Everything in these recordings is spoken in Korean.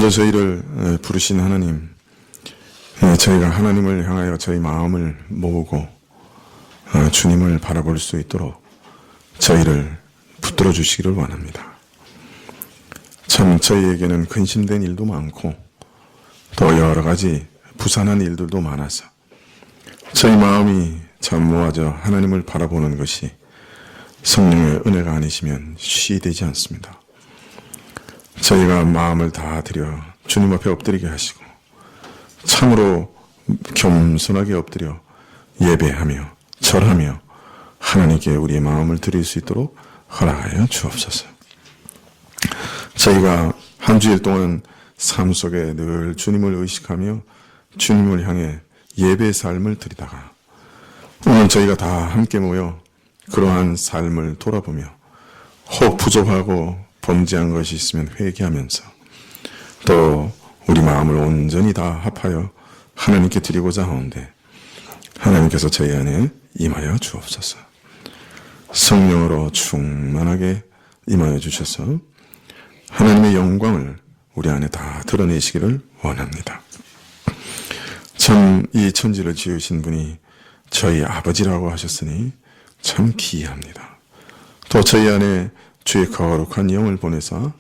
참으로 저희를 부르신 하나님, 저희가 하나님을 향하여 저희 마음을 모으고 주님을 바라볼 수 있도록 저희를 붙들어 주시기를 원합니다. 참 저희에게는 근심된 일도 많고 또 여러 가지 부산한 일들도 많아서 저희 마음이 참 모아져 하나님을 바라보는 것이 성령의 은혜가 아니시면 쉬되지 않습니다. 저희가 마음을 다 드려 주님 앞에 엎드리게 하시고 참으로 겸손하게 엎드려 예배하며 절하며 하나님께 우리의 마음을 드릴 수 있도록 허락하여 주옵소서. 저희가 한 주일 동안 삶 속에 늘 주님을 의식하며 주님을 향해 예배의 삶을 드리다가 오늘 저희가 다 함께 모여 그러한 삶을 돌아보며 혹 부족하고 범죄한 것이 있으면 회개하면서 또 우리 마음을 온전히 다 합하여 하나님께 드리고자 하는데 하나님께서 저희 안에 임하여 주옵소서. 성령으로 충만하게 임하여 주셔서 하나님의 영광을 우리 안에 다 드러내시기를 원합니다. 참 이 천지를 지으신 분이 저희 아버지라고 하셨으니 참 기이합니다. 또 저희 안에 주의 거룩한 영을 보내사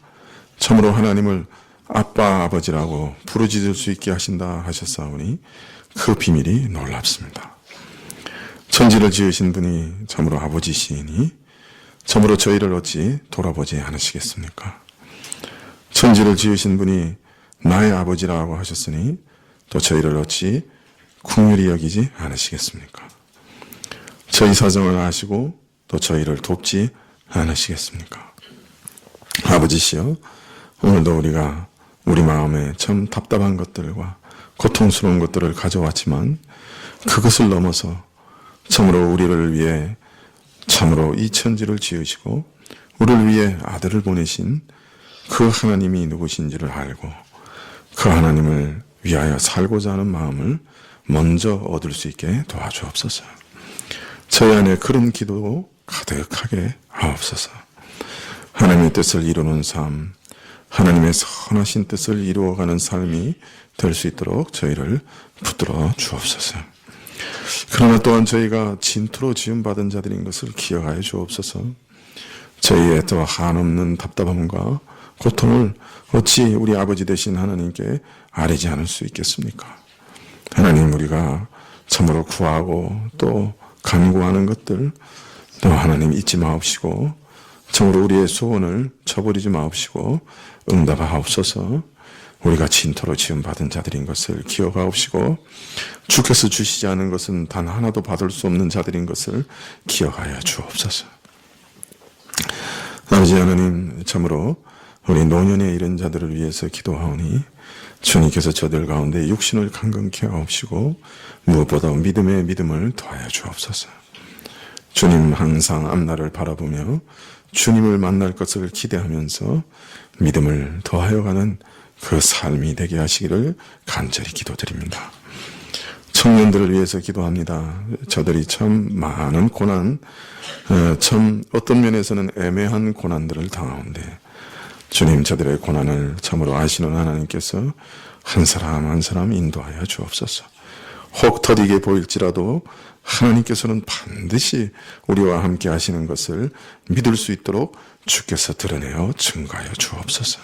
참으로 하나님을 아빠 아버지라고 부르짖을 수 있게 하신다 하셨사오니 그 비밀이 놀랍습니다. 천지를 지으신 분이 참으로 아버지시니 참으로 저희를 어찌 돌아보지 않으시겠습니까? 천지를 지으신 분이 나의 아버지라고 하셨으니 또 저희를 어찌 긍휼히 여기지 않으시겠습니까? 저희 사정을 아시고 또 저희를 돕지 않으시겠습니까? 아버지시여, 오늘도 우리가 우리 마음에 참 답답한 것들과 고통스러운 것들을 가져왔지만 그것을 넘어서 참으로 우리를 위해 참으로 이 천지를 지으시고 우리를 위해 아들을 보내신 그 하나님이 누구신지를 알고 그 하나님을 위하여 살고자 하는 마음을 먼저 얻을 수 있게 도와주옵소서. 저희 안에 그런 기도 가득하게 하옵소서. 하나님의 뜻을 이루는 삶, 하나님의 선하신 뜻을 이루어가는 삶이 될 수 있도록 저희를 붙들어 주옵소서. 그러나 또한 저희가 진토로 지음받은 자들인 것을 기억하여 주옵소서. 저희의 또 한없는 답답함과 고통을 어찌 우리 아버지 되신 하나님께 아뢰지 않을 수 있겠습니까? 하나님, 우리가 참으로 구하고 또 간구하는 것들 또 하나님 잊지 마옵시고 참으로 우리의 소원을 저버리지 마옵시고 응답하옵소서. 우리가 진토로 지음받은 자들인 것을 기억하옵시고 주께서 주시지 않은 것은 단 하나도 받을 수 없는 자들인 것을 기억하여 주옵소서. 아버지 하나님, 참으로 우리 노년에 이른 자들을 위해서 기도하오니 주님께서 저들 가운데 육신을 강건케 하옵시고 무엇보다 믿음의 믿음을 더하여 주옵소서. 주님 항상 앞날을 바라보며 주님을 만날 것을 기대하면서 믿음을 더하여 가는 그 삶이 되게 하시기를 간절히 기도드립니다. 청년들을 위해서 기도합니다. 저들이 참 많은 고난, 참 어떤 면에서는 애매한 고난들을 당하는데 주님, 저들의 고난을 참으로 아시는 하나님께서 한 사람 한 사람 인도하여 주옵소서. 혹 더디게 보일지라도 하나님께서는 반드시 우리와 함께 하시는 것을 믿을 수 있도록 주께서 드러내어 증거하여 주옵소서.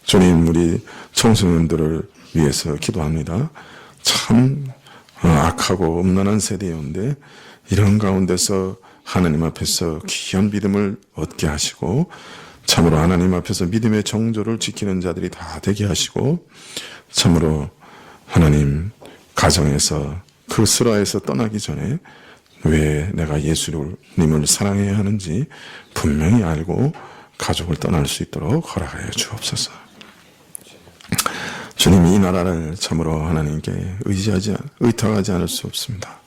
주님, 우리 청소년들을 위해서 기도합니다. 참 악하고 음란한 세대였는데 이런 가운데서 하나님 앞에서 귀한 믿음을 얻게 하시고 참으로 하나님 앞에서 믿음의 정조를 지키는 자들이 다 되게 하시고 참으로 하나님 가정에서 그 슬화에서 떠나기 전에 왜 내가 예수님을 사랑해야 하는지 분명히 알고 가족을 떠날 수 있도록 허락하여 주옵소서. 주님, 이 나라를 참으로 하나님께 의탁하지 않을 수 없습니다.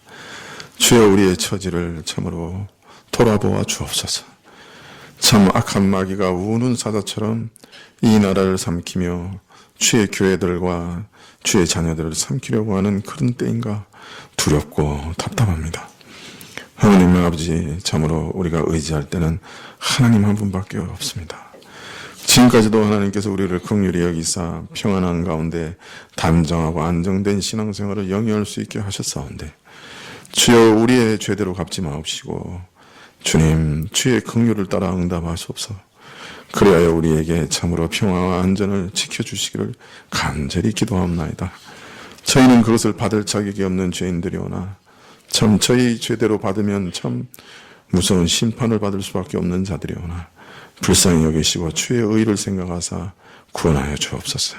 주여, 우리의 처지를 참으로 돌아보아 주옵소서. 참 악한 마귀가 우는 사자처럼 이 나라를 삼키며 주의 교회들과 주의 자녀들을 삼키려고 하는 그런 때인가 두렵고 답답합니다. 하나님 아버지, 참으로 우리가 의지할 때는 하나님 한 분밖에 없습니다. 지금까지도 하나님께서 우리를 긍휼히 여기사 평안한 가운데 단정하고 안정된 신앙생활을 영위할 수 있게 하셨사온데 주여 우리의 죄대로 갚지 마옵시고 주님 주의 긍휼을 따라 응답하소서. 그리하여 우리에게 참으로 평화와 안전을 지켜주시기를 간절히 기도하옵나이다. 저희는 그것을 받을 자격이 없는 죄인들이오나 참 저희 죄대로 받으면 참 무서운 심판을 받을 수밖에 없는 자들이오나 불쌍히 여기시고 주의 의를 생각하사 구원하여 주옵소서.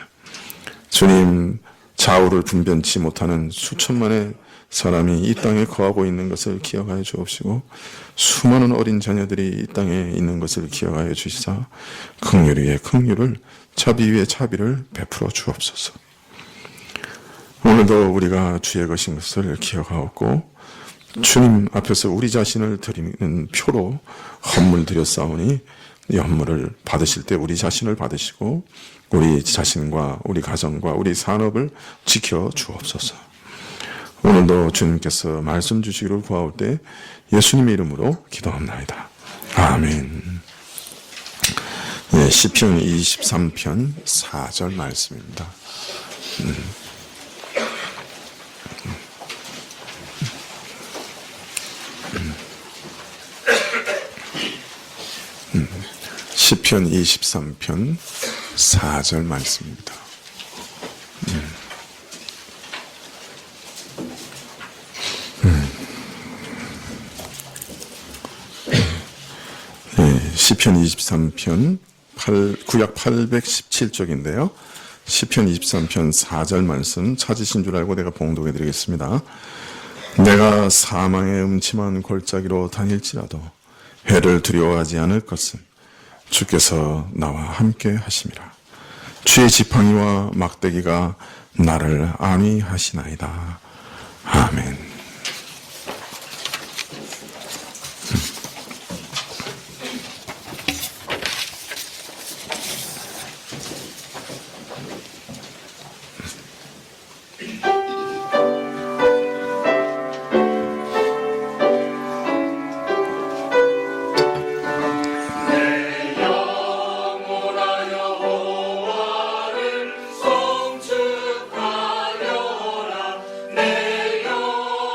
주님, 좌우를 분변치 못하는 수천만의 사람이 이 땅에 거하고 있는 것을 기억하여 주옵시고 수많은 어린 자녀들이 이 땅에 있는 것을 기억하여 주시사 긍휼 위에 긍휼을, 자비 위에 자비를 베풀어 주옵소서. 오늘도 우리가 주의 것인 것을 기억하옵고 주님 앞에서 우리 자신을 드리는 표로 헌물 드렸사오니 이 헌물을 받으실 때 우리 자신을 받으시고 우리 자신과 우리 가정과 우리 산업을 지켜 주옵소서. 오늘도 주님께서 말씀 주시기를 구하올 때 예수님의 이름으로 기도합나이다. 아멘. 네, 시편 23편 4절 말씀입니다. 시편 23편 4절 말씀입니다. 시편 23편 구약 817쪽인데요. 시편 23편 4절 말씀 찾으신 줄 알고 내가 봉독해 드리겠습니다. 내가 사망의 음침한 골짜기로 다닐지라도 해를 두려워하지 않을 것은 주께서 나와 함께 하심이라. 주의 지팡이와 막대기가 나를 안위하시나이다. 아멘. 성축하려라 내 영혼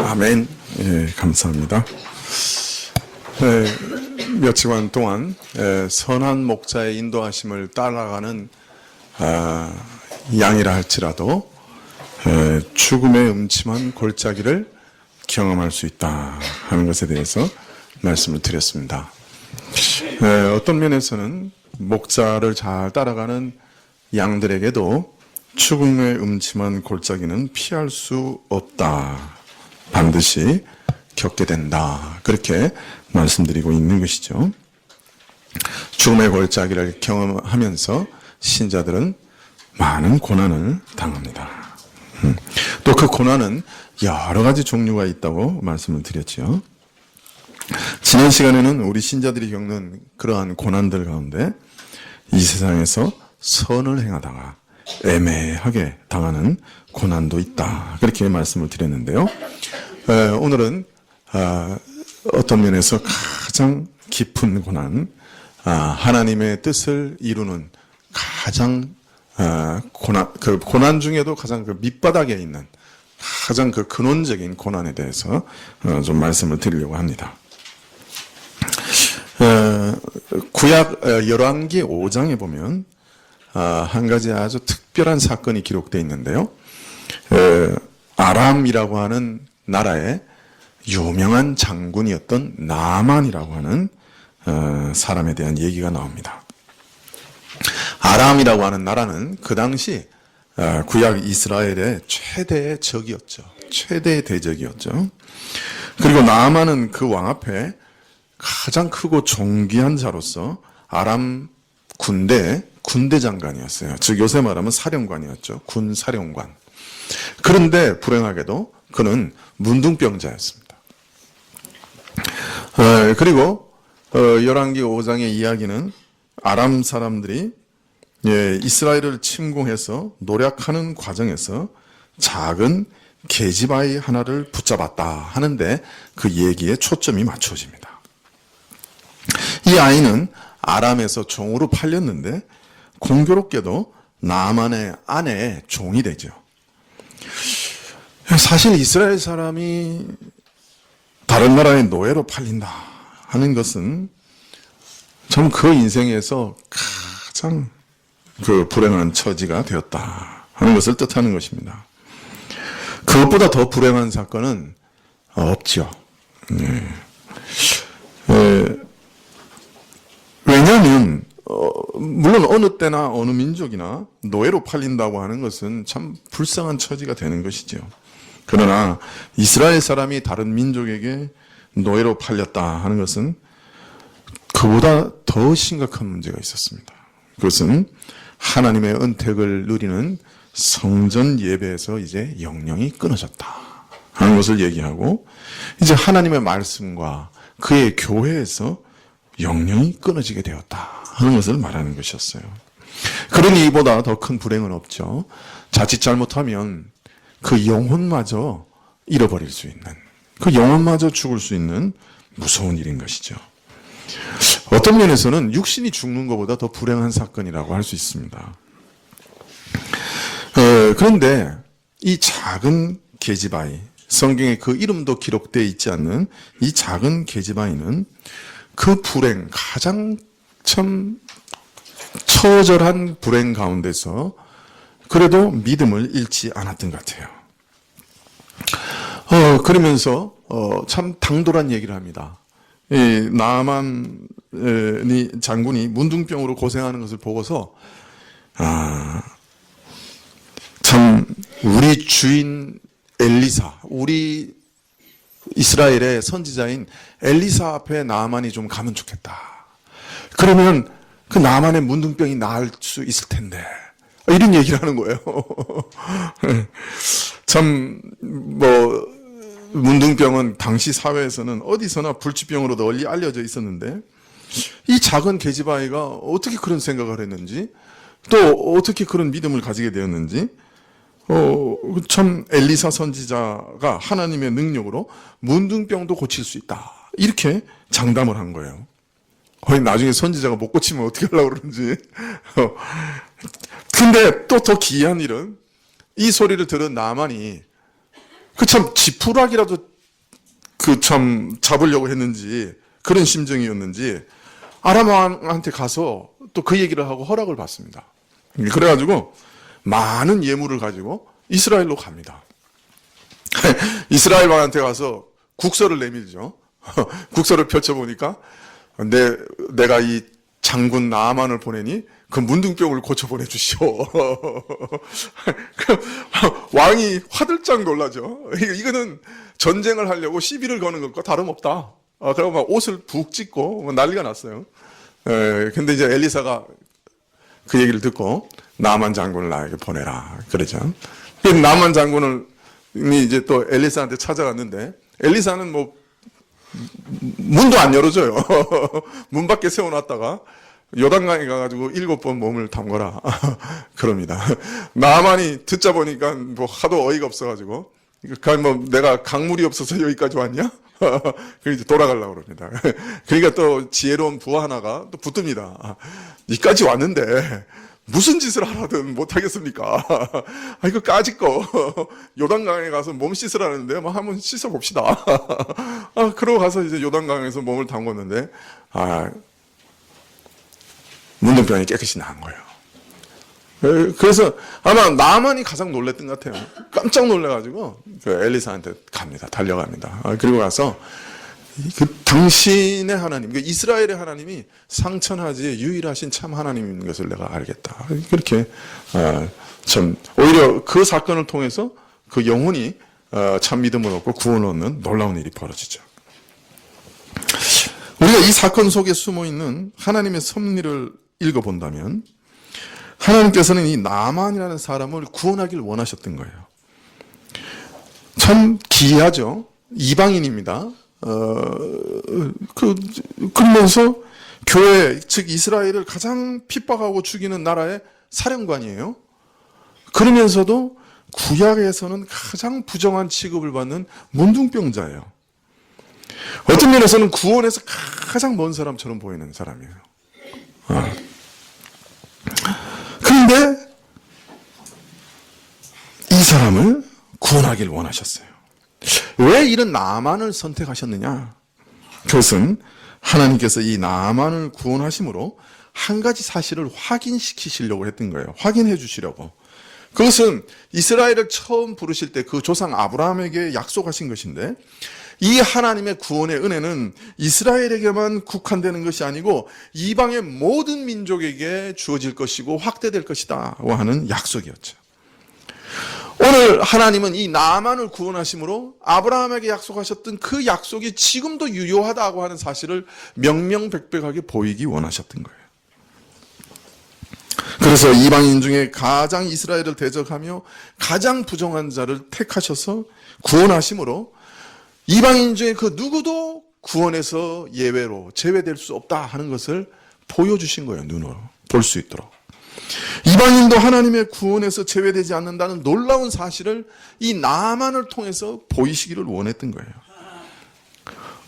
아멘. 예, 감사합니다. 며칠간 동안 선한 목자의 인도하심을 따라가는 양이라 할지라도 죽음의 음침한 골짜기를 경험할 수 있다 하는 것에 대해서 말씀을 드렸습니다. 어떤 면에서는 목자를 잘 따라가는 양들에게도 죽음의 음침한 골짜기는 피할 수 없다. 반드시 겪게 된다. 그렇게 말씀드리고 있는 것이죠. 죽음의 골짜기를 경험하면서 신자들은 많은 고난을 당합니다. 또 그 고난은 여러 가지 종류가 있다고 말씀을 드렸죠. 지난 시간에는 우리 신자들이 겪는 그러한 고난들 가운데 이 세상에서 선을 행하다가 애매하게 당하는 고난도 있다. 그렇게 말씀을 드렸는데요. 오늘은 어떤 면에서 가장 깊은 고난, 하나님의 뜻을 이루는 가장 고난 중에도 가장 그 밑바닥에 있는 가장 그 근원적인 고난에 대해서 좀 말씀을 드리려고 합니다. 구약 열왕기 5장에 보면 한 가지 아주 특별한 사건이 기록되어 있는데요. 아람이라고 하는 나라의 유명한 장군이었던 나만이라고 하는 사람에 대한 얘기가 나옵니다. 아람이라고 하는 나라는 그 당시 구약 이스라엘의 최대의 적이었죠. 최대의 대적이었죠. 그리고 나만은 그 왕 앞에 가장 크고 존귀한 자로서 아람 군대 장관이었어요. 즉 요새 말하면 사령관이었죠. 군 사령관. 그런데 불행하게도 그는 문둥병자였습니다. 그리고 열왕기 5장의 이야기는 아람 사람들이 이스라엘을 침공해서 노략하는 과정에서 작은 계집아이 하나를 붙잡았다 하는데 그 얘기에 초점이 맞춰집니다. 이 아이는 아람에서 종으로 팔렸는데 공교롭게도 나만의 아내의 종이 되죠. 사실 이스라엘 사람이 다른 나라의 노예로 팔린다 하는 것은 전 그 인생에서 가장 그 불행한 처지가 되었다 하는 것을 뜻하는 것입니다. 그것보다 더 불행한 사건은 없죠. 왜냐하면 물론 어느 때나 어느 민족이나 노예로 팔린다고 하는 것은 참 불쌍한 처지가 되는 것이죠. 그러나 이스라엘 사람이 다른 민족에게 노예로 팔렸다 하는 것은 그보다 더 심각한 문제가 있었습니다. 그것은 하나님의 은택을 누리는 성전 예배에서 이제 영영이 끊어졌다 하는 것을 얘기하고 이제 하나님의 말씀과 그의 교회에서 영영이 끊어지게 되었다 하는 것을 말하는 것이었어요. 그러니 이보다 더 큰 불행은 없죠. 자칫 잘못하면 그 영혼마저 잃어버릴 수 있는, 그 영혼마저 죽을 수 있는 무서운 일인 것이죠. 어떤 면에서는 육신이 죽는 것보다 더 불행한 사건이라고 할 수 있습니다. 그런데 이 작은 계집아이, 성경에 그 이름도 기록되어 있지 않는 이 작은 계집아이는 그 불행, 가장 참 처절한 불행 가운데서 그래도 믿음을 잃지 않았던 것 같아요. 그러면서 참 당돌한 얘기를 합니다. 이 나만이 장군이 문둥병으로 고생하는 것을 보고서 참 우리 주인 엘리사, 우리 이스라엘의 선지자인 엘리사 앞에 나만이 좀 가면 좋겠다. 그러면 그 나만의 문둥병이 나을 수 있을 텐데 이런 얘기를 하는 거예요. 참 문둥병은 당시 사회에서는 어디서나 불치병으로 널리 알려져 있었는데 이 작은 계집아이가 어떻게 그런 생각을 했는지 또 어떻게 그런 믿음을 가지게 되었는지 참 엘리사 선지자가 하나님의 능력으로 문둥병도 고칠 수 있다 이렇게 장담을 한 거예요. 나중에 선지자가 못 고치면 어떻게 하려고 그러는지. 근데 또 더 기이한 일은 이 소리를 들은 나만이 그 참 지푸라기라도 참 잡으려고 했는지 그런 심정이었는지 아람 왕한테 가서 또 그 얘기를 하고 허락을 받습니다. 그래가지고 많은 예물을 가지고 이스라엘로 갑니다. 이스라엘 왕한테 가서 국서를 내밀죠. 국서를 펼쳐보니까 내가 이 장군 나아만을 보내니 그 문둥병을 고쳐 보내주시오. 왕이 화들짝 놀라죠. 이거는 전쟁을 하려고 시비를 거는 것과 다름없다. 그러고 막 옷을 푹 찢고 난리가 났어요. 근데 이제 엘리사가 그 얘기를 듣고 나아만 장군을 나에게 보내라 그러죠. 나아만 장군이 이제 또 엘리사한테 찾아갔는데 엘리사는 뭐 문도 안 열어줘요. 문 밖에 세워놨다가 요단강에 가가지고 7번 몸을 담궈라 그럽니다. 나아만이 듣자 보니까 뭐 하도 어이가 없어가지고 뭐 내가 강물이 없어서 여기까지 왔냐? 그래서 돌아가려고 그럽니다. 그러니까 또 지혜로운 부하 하나가 또 붙듭니다. 이까지 왔는데 무슨 짓을 하라든 못하겠습니까? 이거 까짓거 요단강에 가서 몸 씻으라는데 뭐 한번 씻어봅시다. 그러고 가서 이제 요단강에서 몸을 담궜는데 문둥병이 깨끗이 나은 거예요. 그래서 아마 나만이 가장 놀랬던 것 같아요. 깜짝 놀래가지고 그 엘리사한테 갑니다. 달려갑니다. 그리고 가서 당신의 하나님, 이스라엘의 하나님이 상천하지의 유일하신 참 하나님인 것을 내가 알겠다. 그렇게 참 오히려 그 사건을 통해서 그 영혼이 참 믿음을 얻고 구원을 얻는 놀라운 일이 벌어지죠. 우리가 이 사건 속에 숨어 있는 하나님의 섭리를 읽어본다면 하나님께서는 이 나만이라는 사람을 구원하길 원하셨던 거예요. 참 기이하죠. 이방인입니다. 그러면서 교회, 즉 이스라엘을 가장 핍박하고 죽이는 나라의 사령관이에요. 그러면서도 구약에서는 가장 부정한 취급을 받는 문둥병자예요. 어떤 면에서는 구원에서 가장 먼 사람처럼 보이는 사람이에요. 그런데 이 사람을 구원하길 원하셨어요. 왜 이런 나만을 선택하셨느냐? 그것은 하나님께서 이 나만을 구원하심으로 한 가지 사실을 확인시키시려고 했던 거예요. 확인해 주시려고. 그것은 이스라엘을 처음 부르실 때 그 조상 아브라함에게 약속하신 것인데 이 하나님의 구원의 은혜는 이스라엘에게만 국한되는 것이 아니고 이방의 모든 민족에게 주어질 것이고 확대될 것이다 하는 약속이었죠. 오늘 하나님은 이 나만을 구원하심으로 아브라함에게 약속하셨던 그 약속이 지금도 유효하다고 하는 사실을 명명백백하게 보이기 원하셨던 거예요. 그래서 이방인 중에 가장 이스라엘을 대적하며 가장 부정한 자를 택하셔서 구원하심으로 이방인 중에 그 누구도 구원에서 예외로 제외될 수 없다 하는 것을 보여주신 거예요. 눈으로 볼 수 있도록. 이방인도 하나님의 구원에서 제외되지 않는다는 놀라운 사실을 이 나만을 통해서 보이시기를 원했던 거예요.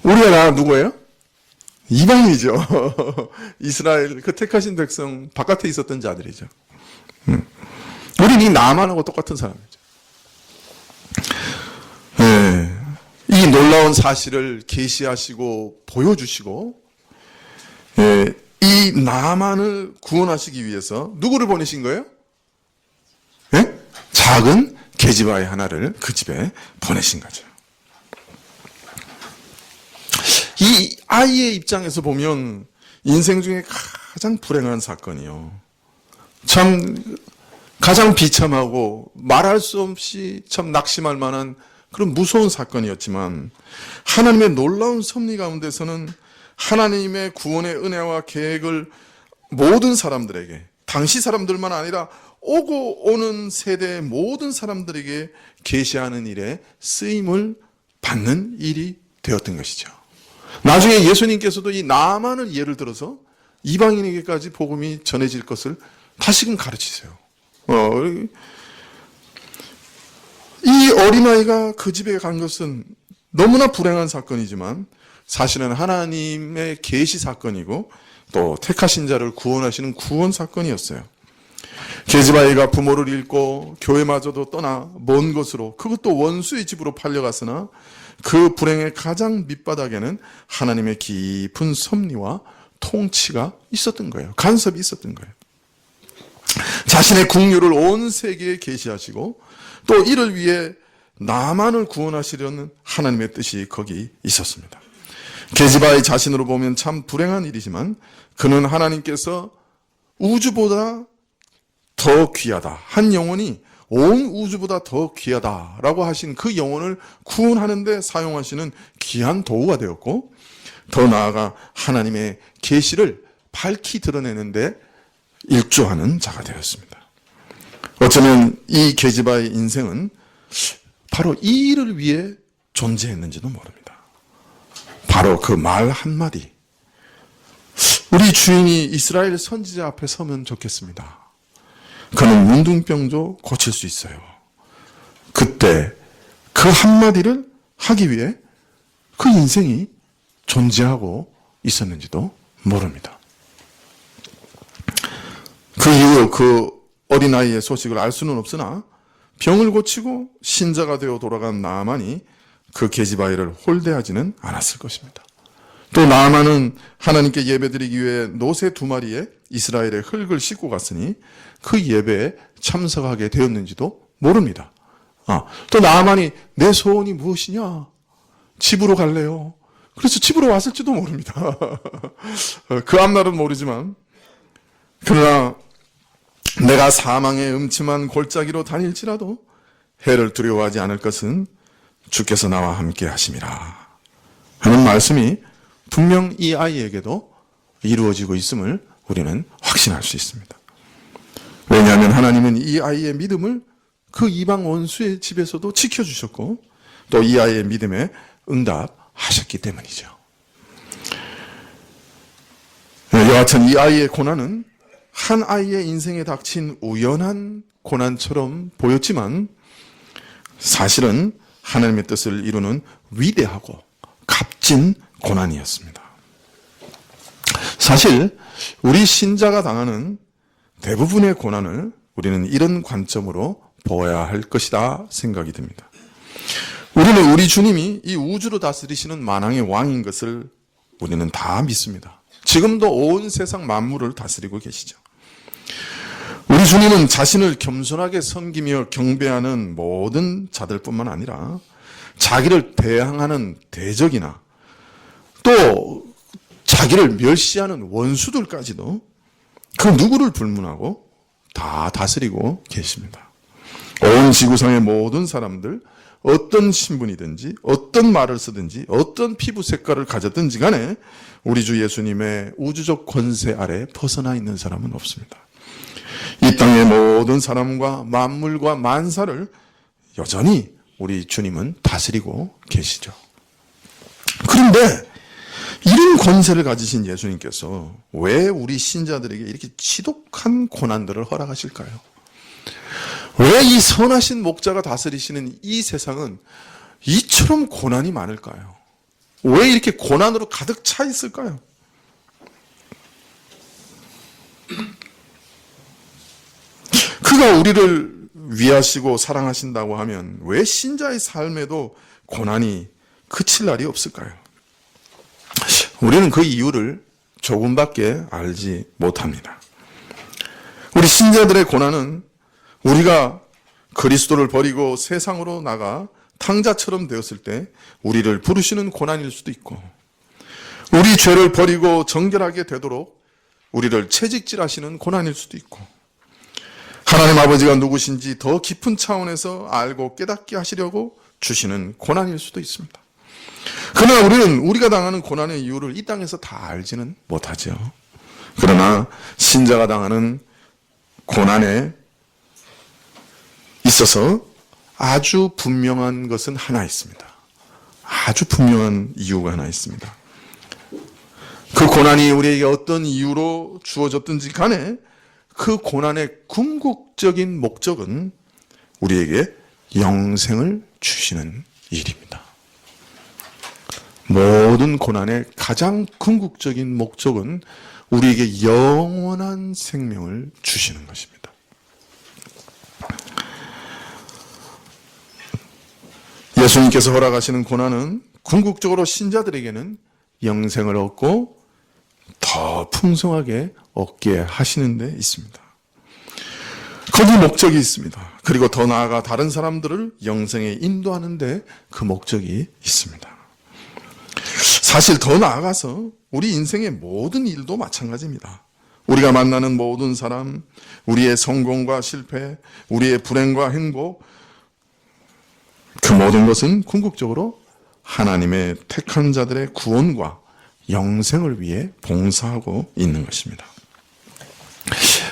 우리가 다 누구예요? 이방인이죠. 이스라엘 그 택하신 백성 바깥에 있었던 자들이죠. 우리는 이 나만하고 똑같은 사람이죠. 이 놀라운 사실을 계시하시고 보여주시고 이 나만을 구원하시기 위해서 누구를 보내신 거예요? 작은 계집아이 하나를 그 집에 보내신 거죠. 이 아이의 입장에서 보면 인생 중에 가장 불행한 사건이요. 참 가장 비참하고 말할 수 없이 참 낙심할 만한 그런 무서운 사건이었지만 하나님의 놀라운 섭리 가운데서는 하나님의 구원의 은혜와 계획을 모든 사람들에게, 당시 사람들만 아니라 오고 오는 세대의 모든 사람들에게 계시하는 일에 쓰임을 받는 일이 되었던 것이죠. 나중에 예수님께서도 이 나만을 예를 들어서 이방인에게까지 복음이 전해질 것을 다시금 가르치세요. 이 어린아이가 그 집에 간 것은 너무나 불행한 사건이지만 사실은 하나님의 계시 사건이고 또 택하신 자를 구원하시는 구원 사건이었어요. 게지바이가 부모를 잃고 교회마저도 떠나 먼 곳으로, 그것도 원수의 집으로 팔려갔으나 그 불행의 가장 밑바닥에는 하나님의 깊은 섭리와 통치가 있었던 거예요. 간섭이 있었던 거예요. 자신의 국류를 온 세계에 계시하시고 또 이를 위해 나만을 구원하시려는 하나님의 뜻이 거기 있었습니다. 게지바의 자신으로 보면 참 불행한 일이지만 그는 하나님께서 우주보다 더 귀하다, 한 영혼이 온 우주보다 더 귀하다라고 하신 그 영혼을 구원하는 데 사용하시는 귀한 도구가 되었고, 더 나아가 하나님의 계시를 밝히 드러내는 데 일조하는 자가 되었습니다. 어쩌면 이 게지바의 인생은 바로 이 일을 위해 존재했는지도 모릅니다. 바로 그 말 한마디. 우리 주인이 이스라엘 선지자 앞에 서면 좋겠습니다. 그는 문둥병도 고칠 수 있어요. 그때 그 한마디를 하기 위해 그 인생이 존재하고 있었는지도 모릅니다. 그 이후 그 어린아이의 소식을 알 수는 없으나 병을 고치고 신자가 되어 돌아간 나아만이 그 게지바이를 홀대하지는 않았을 것입니다. 또 나아만은 하나님께 예배드리기 위해 노새 2마리에 이스라엘의 흙을 싣고 갔으니 그 예배에 참석하게 되었는지도 모릅니다. 또 나아만이 내 소원이 무엇이냐? 집으로 갈래요. 그래서 집으로 왔을지도 모릅니다. 그 앞날은 모르지만, 그러나 내가 사망의 음침한 골짜기로 다닐지라도 해를 두려워하지 않을 것은 주께서 나와 함께 하심이라 하는 말씀이 분명 이 아이에게도 이루어지고 있음을 우리는 확신할 수 있습니다. 왜냐하면 하나님은 이 아이의 믿음을 그 이방 원수의 집에서도 지켜주셨고 또 이 아이의 믿음에 응답하셨기 때문이죠. 여하튼 이 아이의 고난은 한 아이의 인생에 닥친 우연한 고난처럼 보였지만 사실은 하나님의 뜻을 이루는 위대하고 값진 고난이었습니다. 사실 우리 신자가 당하는 대부분의 고난을 우리는 이런 관점으로 보아야 할 것이다 생각이 듭니다. 우리는 우리 주님이 이 우주를 다스리시는 만왕의 왕인 것을 우리는 다 믿습니다. 지금도 온 세상 만물을 다스리고 계시죠. 우리 주님은 자신을 겸손하게 섬기며 경배하는 모든 자들뿐만 아니라 자기를 대항하는 대적이나 또 자기를 멸시하는 원수들까지도 그 누구를 불문하고 다 다스리고 계십니다. 온 지구상의 모든 사람들, 어떤 신분이든지 어떤 말을 쓰든지 어떤 피부 색깔을 가졌든지 간에 우리 주 예수님의 우주적 권세 아래 벗어나 있는 사람은 없습니다. 이 땅의 모든 사람과 만물과 만사를 여전히 우리 주님은 다스리고 계시죠. 그런데 이런 권세를 가지신 예수님께서 왜 우리 신자들에게 이렇게 지독한 고난들을 허락하실까요? 왜 이 선하신 목자가 다스리시는 이 세상은 이처럼 고난이 많을까요? 왜 이렇게 고난으로 가득 차 있을까요? 그가 우리를 위하시고 사랑하신다고 하면 왜 신자의 삶에도 고난이 그칠 날이 없을까요? 우리는 그 이유를 조금밖에 알지 못합니다. 우리 신자들의 고난은 우리가 그리스도를 버리고 세상으로 나가 탕자처럼 되었을 때 우리를 부르시는 고난일 수도 있고, 우리 죄를 버리고 정결하게 되도록 우리를 채찍질하시는 고난일 수도 있고, 하나님 아버지가 누구신지 더 깊은 차원에서 알고 깨닫게 하시려고 주시는 고난일 수도 있습니다. 그러나 우리는 우리가 당하는 고난의 이유를 이 땅에서 다 알지는 못하죠. 그러나 신자가 당하는 고난에 있어서 아주 분명한 것은 하나 있습니다. 아주 분명한 이유가 하나 있습니다. 그 고난이 우리에게 어떤 이유로 주어졌든지 간에 그 고난의 궁극적인 목적은 우리에게 영생을 주시는 일입니다. 모든 고난의 가장 궁극적인 목적은 우리에게 영원한 생명을 주시는 것입니다. 예수님께서 허락하시는 고난은 궁극적으로 신자들에게는 영생을 얻고 더 풍성하게 얻게 하시는 데 있습니다. 거기 목적이 있습니다. 그리고 더 나아가 다른 사람들을 영생에 인도하는 데 그 목적이 있습니다. 사실 더 나아가서 우리 인생의 모든 일도 마찬가지입니다. 우리가 만나는 모든 사람, 우리의 성공과 실패, 우리의 불행과 행복, 그 모든 것은 궁극적으로 하나님의 택한 자들의 구원과 영생을 위해 봉사하고 있는 것입니다.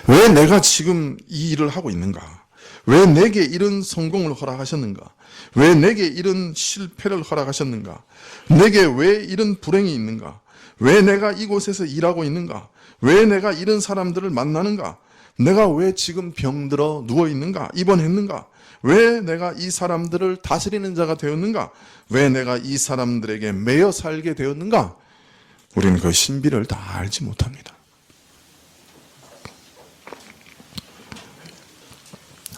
왜 내가 지금 이 일을 하고 있는가? 왜 내게 이런 성공을 허락하셨는가? 왜 내게 이런 실패를 허락하셨는가? 내게 왜 이런 불행이 있는가? 왜 내가 이곳에서 일하고 있는가? 왜 내가 이런 사람들을 만나는가? 내가 왜 지금 병들어 누워 있는가? 입원했는가? 왜 내가 이 사람들을 다스리는 자가 되었는가? 왜 내가 이 사람들에게 매여 살게 되었는가? 우리는 그 신비를 다 알지 못합니다.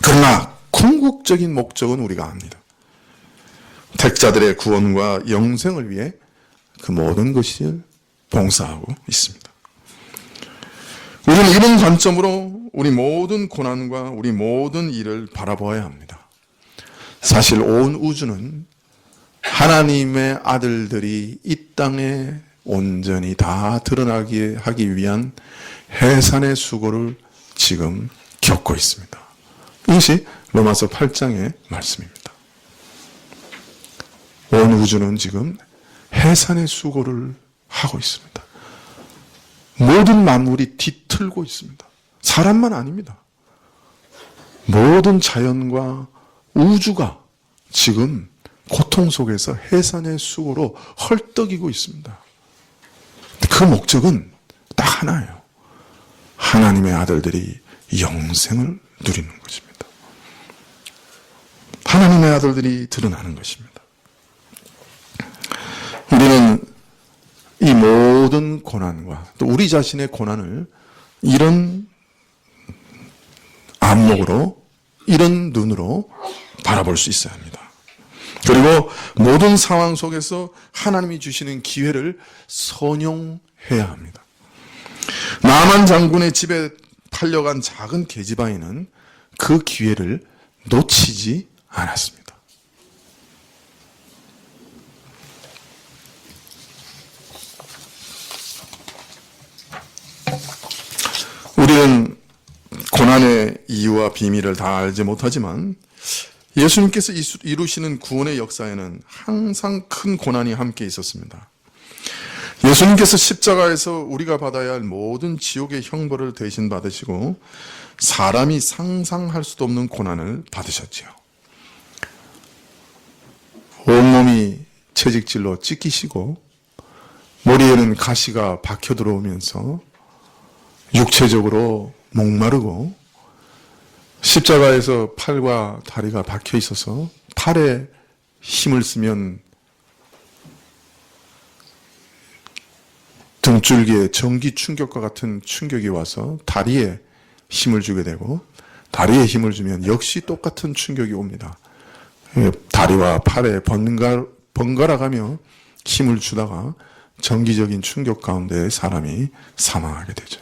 그러나 궁극적인 목적은 우리가 압니다. 택자들의 구원과 영생을 위해 그 모든 것을 봉사하고 있습니다. 우리는 이런 관점으로 우리 모든 고난과 우리 모든 일을 바라보아야 합니다. 사실 온 우주는 하나님의 아들들이 이 땅에 온전히 다 드러나게 하기 위한 해산의 수고를 지금 겪고 있습니다. 이것이 로마서 8장의 말씀입니다. 온 우주는 지금 해산의 수고를 하고 있습니다. 모든 만물이 뒤틀고 있습니다. 사람만 아닙니다. 모든 자연과 우주가 지금 고통 속에서 해산의 수고로 헐떡이고 있습니다. 그 목적은 딱 하나예요. 하나님의 아들들이 영생을 누리는 것입니다. 하나님의 아들들이 드러나는 것입니다. 우리는 이 모든 고난과 또 우리 자신의 고난을 이런 안목으로, 이런 눈으로 바라볼 수 있어야 합니다. 그리고 모든 상황 속에서 하나님이 주시는 기회를 선용해야 합니다. 나만 장군의 집에 팔려간 작은 계집아이는 그 기회를 놓치지 않았습니다. 우리는 고난의 이유와 비밀을 다 알지 못하지만 예수님께서 이루시는 구원의 역사에는 항상 큰 고난이 함께 있었습니다. 예수님께서 십자가에서 우리가 받아야 할 모든 지옥의 형벌을 대신 받으시고 사람이 상상할 수도 없는 고난을 받으셨지요. 온몸이 채찍질로 찢기시고 머리에는 가시가 박혀 들어오면서 육체적으로 목마르고 십자가에서 팔과 다리가 박혀 있어서 팔에 힘을 쓰면 등줄기에 전기 충격과 같은 충격이 와서 다리에 힘을 주게 되고 다리에 힘을 주면 역시 똑같은 충격이 옵니다. 다리와 팔에 번갈아 가며 힘을 주다가 전기적인 충격 가운데 사람이 사망하게 되죠.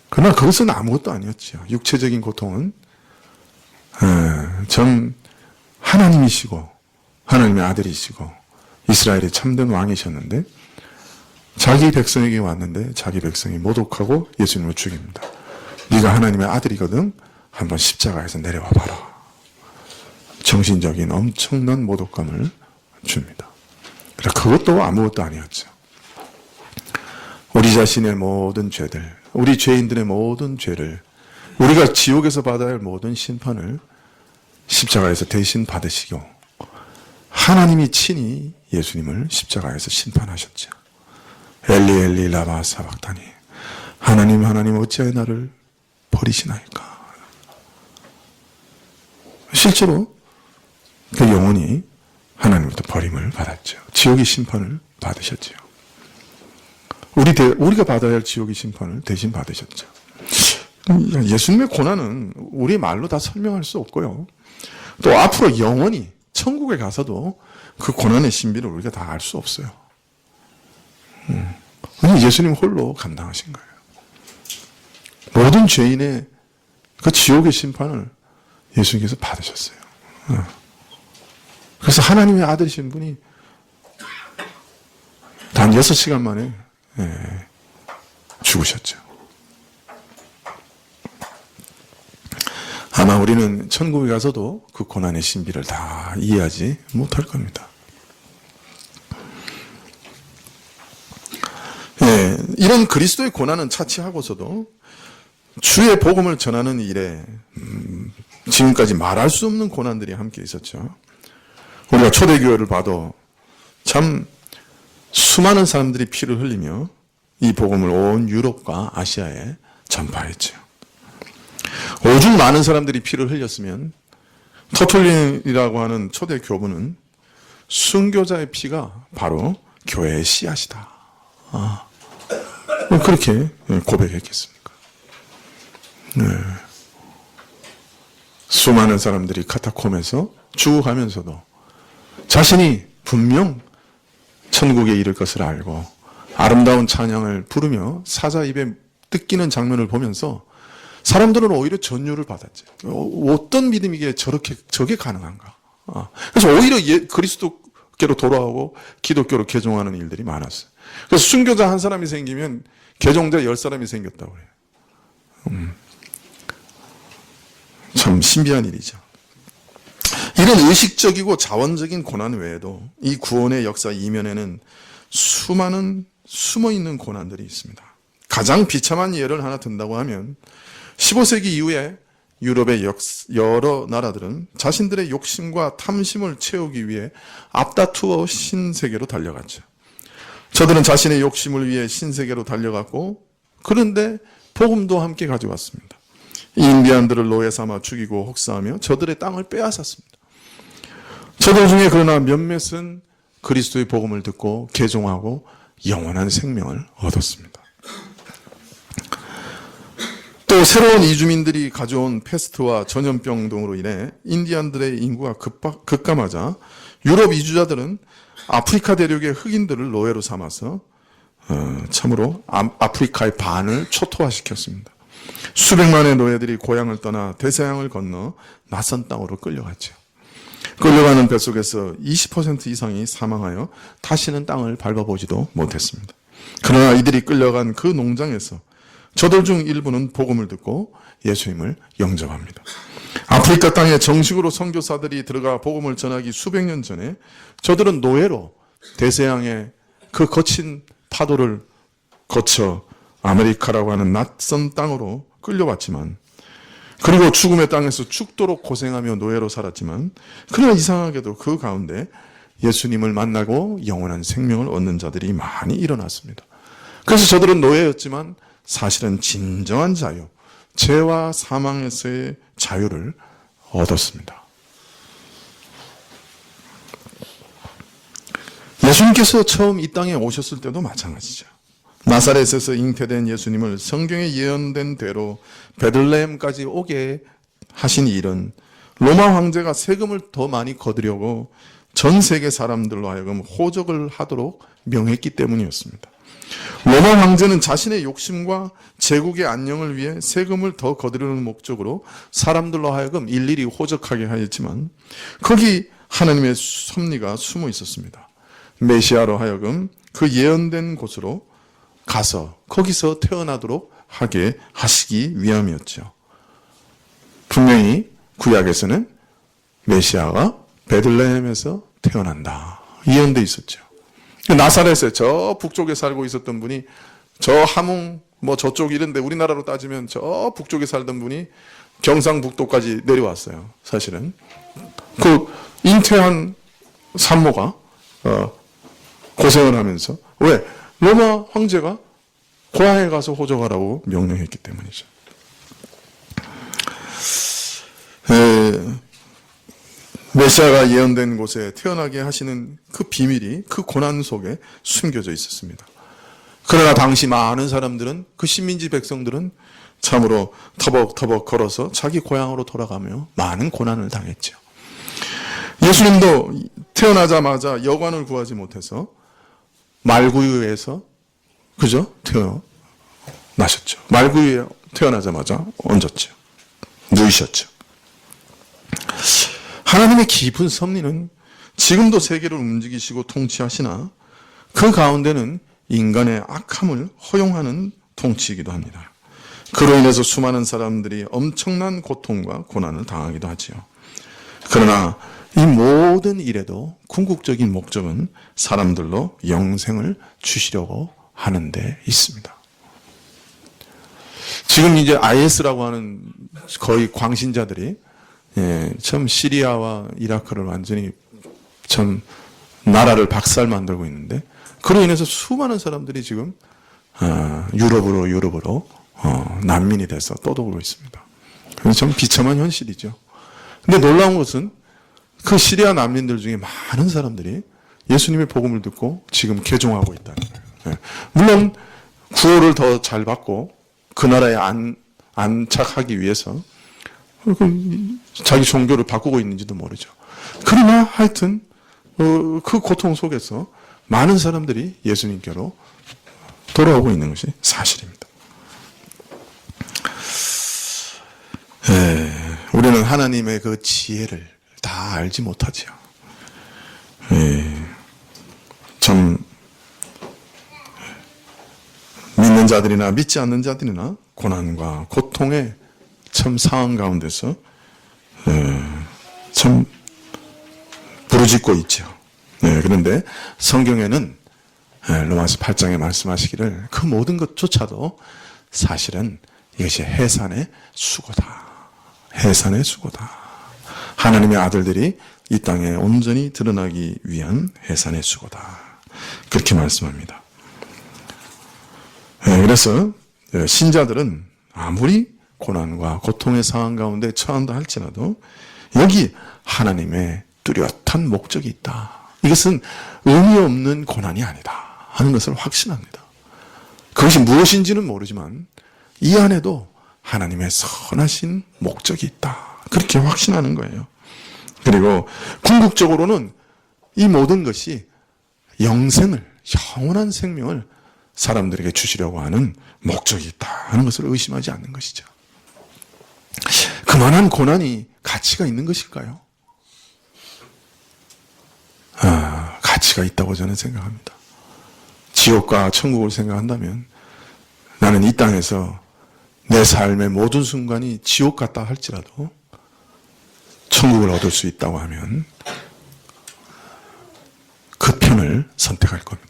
그러나 그것은 아무것도 아니었죠. 육체적인 고통은 전 하나님이시고 하나님의 아들이시고 이스라엘의 참된 왕이셨는데 자기 백성에게 왔는데 자기 백성이 모독하고 예수님을 죽입니다. 네가 하나님의 아들이거든 한번 십자가에서 내려와 봐라. 정신적인 엄청난 모독감을 줍니다. 그것도 아무것도 아니었죠. 우리 자신의 모든 죄들, 우리 죄인들의 모든 죄를, 우리가 지옥에서 받아야 할 모든 심판을 십자가에서 대신 받으시고 하나님이 친히 예수님을 십자가에서 심판하셨죠. 엘리 엘리 라마 사박다니, 하나님 하나님 어찌하여 나를 버리시나이까. 실제로 그 영혼이 하나님부터 버림을 받았죠. 지옥의 심판을 받으셨죠. 우리가 받아야 할 지옥의 심판을 대신 받으셨죠. 예수님의 고난은 우리 말로 다 설명할 수 없고요. 또 앞으로 영원히 천국에 가서도 그 고난의 신비를 우리가 다 알 수 없어요. 예수님 홀로 감당하신 거예요. 모든 죄인의 그 지옥의 심판을 예수님께서 받으셨어요. 그래서 하나님의 아들이신 분이 단 6시간 만에 죽으셨죠. 아마 우리는 천국에 가서도 그 고난의 신비를 다 이해하지 못할 겁니다. 이런 그리스도의 고난은 차치하고서도 주의 복음을 전하는 일에 지금까지 말할 수 없는 고난들이 함께 있었죠. 우리가 초대교회를 봐도 참 수많은 사람들이 피를 흘리며 이 복음을 온 유럽과 아시아에 전파했죠. 오죽 많은 사람들이 피를 흘렸으면 터툴린이라고 하는 초대 교부는 순교자의 피가 바로 교회의 씨앗이다. 그렇게 고백했겠습니까? 수많은 사람들이 카타콤에서 죽어가면서도 자신이 분명 천국에 이를 것을 알고 아름다운 찬양을 부르며 사자 입에 뜯기는 장면을 보면서 사람들은 오히려 전율을 받았지. 어떤 믿음이기에 저게 가능한가? 그래서 오히려 그리스도께로 돌아오고 기독교로 개종하는 일들이 많았어요. 그래서 순교자 한 사람이 생기면 개종자 10사람이 생겼다고 해요. 참 신비한 일이죠. 이런 의식적이고 자원적인 고난 외에도 이 구원의 역사 이면에는 수많은 숨어있는 고난들이 있습니다. 가장 비참한 예를 하나 든다고 하면 15세기 이후에 유럽의 여러 나라들은 자신들의 욕심과 탐심을 채우기 위해 앞다투어 신세계로 달려갔죠. 저들은 자신의 욕심을 위해 신세계로 달려갔고 그런데 복음도 함께 가져왔습니다. 인디안들을 노예 삼아 죽이고 혹사하며 저들의 땅을 빼앗았습니다. 저들 중에 그러나 몇몇은 그리스도의 복음을 듣고 개종하고 영원한 생명을 얻었습니다. 또 새로운 이주민들이 가져온 패스트와 전염병 등으로 인해 인디안들의 인구가 급감하자 유럽 이주자들은 아프리카 대륙의 흑인들을 노예로 삼아서 참으로 아프리카의 반을 초토화시켰습니다. 수백만의 노예들이 고향을 떠나 대서양을 건너 낯선 땅으로 끌려갔죠. 끌려가는 뱃속에서 20% 이상이 사망하여 다시는 땅을 밟아보지도 못했습니다. 그러나 이들이 끌려간 그 농장에서 저들 중 일부는 복음을 듣고 예수님을 영접합니다. 아프리카 땅에 정식으로 선교사들이 들어가 복음을 전하기 수백 년 전에 저들은 노예로 대서양의 그 거친 파도를 거쳐 아메리카라고 하는 낯선 땅으로 끌려왔지만 그리고 죽음의 땅에서 죽도록 고생하며 노예로 살았지만 그러나 이상하게도 그 가운데 예수님을 만나고 영원한 생명을 얻는 자들이 많이 일어났습니다. 그래서 저들은 노예였지만 사실은 진정한 자유, 죄와 사망에서의 자유를 얻었습니다. 예수님께서 처음 이 땅에 오셨을 때도 마찬가지죠. 나사렛에서 잉태된 예수님을 성경에 예언된 대로 베들레헴까지 오게 하신 일은 로마 황제가 세금을 더 많이 거두려고 전 세계 사람들로 하여금 호적을 하도록 명했기 때문이었습니다. 로마 황제는 자신의 욕심과 제국의 안녕을 위해 세금을 더 거두려는 목적으로 사람들로 하여금 일일이 호적하게 하였지만 거기 하나님의 섭리가 숨어 있었습니다. 메시아로 하여금 그 예언된 곳으로 가서 거기서 태어나도록 하게 하시기 위함이었죠. 분명히 구약에서는 메시아가 베들레헴에서 태어난다 예언돼 있었죠. 나사렛에 저 북쪽에 살고 있었던 분이 저 함흥 저쪽 이런데 우리나라로 따지면 저 북쪽에 살던 분이 경상북도까지 내려왔어요. 사실은 그 잉태한 산모가 고생을 하면서 왜? 로마 황제가 고아에 가서 호적하라고 명령했기 때문이죠. 메시아가 예언된 곳에 태어나게 하시는 그 비밀이 그 고난 속에 숨겨져 있었습니다. 그러나 당시 많은 사람들은 그 식민지 백성들은 참으로 터벅터벅 걸어서 자기 고향으로 돌아가며 많은 고난을 당했죠. 예수님도 태어나자마자 여관을 구하지 못해서 말구유에서 그죠? 태어나셨죠. 말구유에 태어나자마자 얹었죠. 누이셨죠. 하나님의 깊은 섭리는 지금도 세계를 움직이시고 통치하시나 그 가운데는 인간의 악함을 허용하는 통치이기도 합니다. 그로 인해서 수많은 사람들이 엄청난 고통과 고난을 당하기도 하지요. 그러나 이 모든 일에도 궁극적인 목적은 사람들로 영생을 주시려고 하는 데 있습니다. 지금 이제 IS라고 하는 거의 광신자들이 참 시리아와 이라크를 완전히 참 나라를 박살 만들고 있는데 그로 인해서 수많은 사람들이 지금 유럽으로 난민이 돼서 떠돌고 있습니다. 그래서 참 비참한 현실이죠. 근데 놀라운 것은 그 시리아 난민들 중에 많은 사람들이 예수님의 복음을 듣고 지금 개종하고 있다는 거예요. 물론 구호를 더 잘 받고 그 나라에 안착하기 위해서 자기 종교를 바꾸고 있는지도 모르죠. 그러나 하여튼 그 고통 속에서 많은 사람들이 예수님께로 돌아오고 있는 것이 사실입니다. 우리는 하나님의 그 지혜를 다 알지 못하지요. 참 믿는 자들이나 믿지 않는 자들이나 고난과 고통의 참 상황 가운데서 참 부르짖고 있죠. 그런데 성경에는 로마서 8장에 말씀하시기를 그 모든 것조차도 사실은 이것이 해산의 수고다. 해산의 수고다. 하나님의 아들들이 이 땅에 온전히 드러나기 위한 해산의 수고다. 그렇게 말씀합니다. 그래서 신자들은 아무리 고난과 고통의 상황 가운데 처한다 할지라도 여기 하나님의 뚜렷한 목적이 있다. 이것은 의미 없는 고난이 아니다 하는 것을 확신합니다. 그것이 무엇인지는 모르지만 이 안에도 하나님의 선하신 목적이 있다. 그렇게 확신하는 거예요. 그리고 궁극적으로는 이 모든 것이 영생을, 영원한 생명을 사람들에게 주시려고 하는 목적이 있다 하는 것을 의심하지 않는 것이죠. 그만한 고난이 가치가 있는 것일까요? 가치가 있다고 저는 생각합니다. 지옥과 천국을 생각한다면 나는 이 땅에서 내 삶의 모든 순간이 지옥 같다 할지라도 천국을 얻을 수 있다고 하면 그 편을 선택할 겁니다.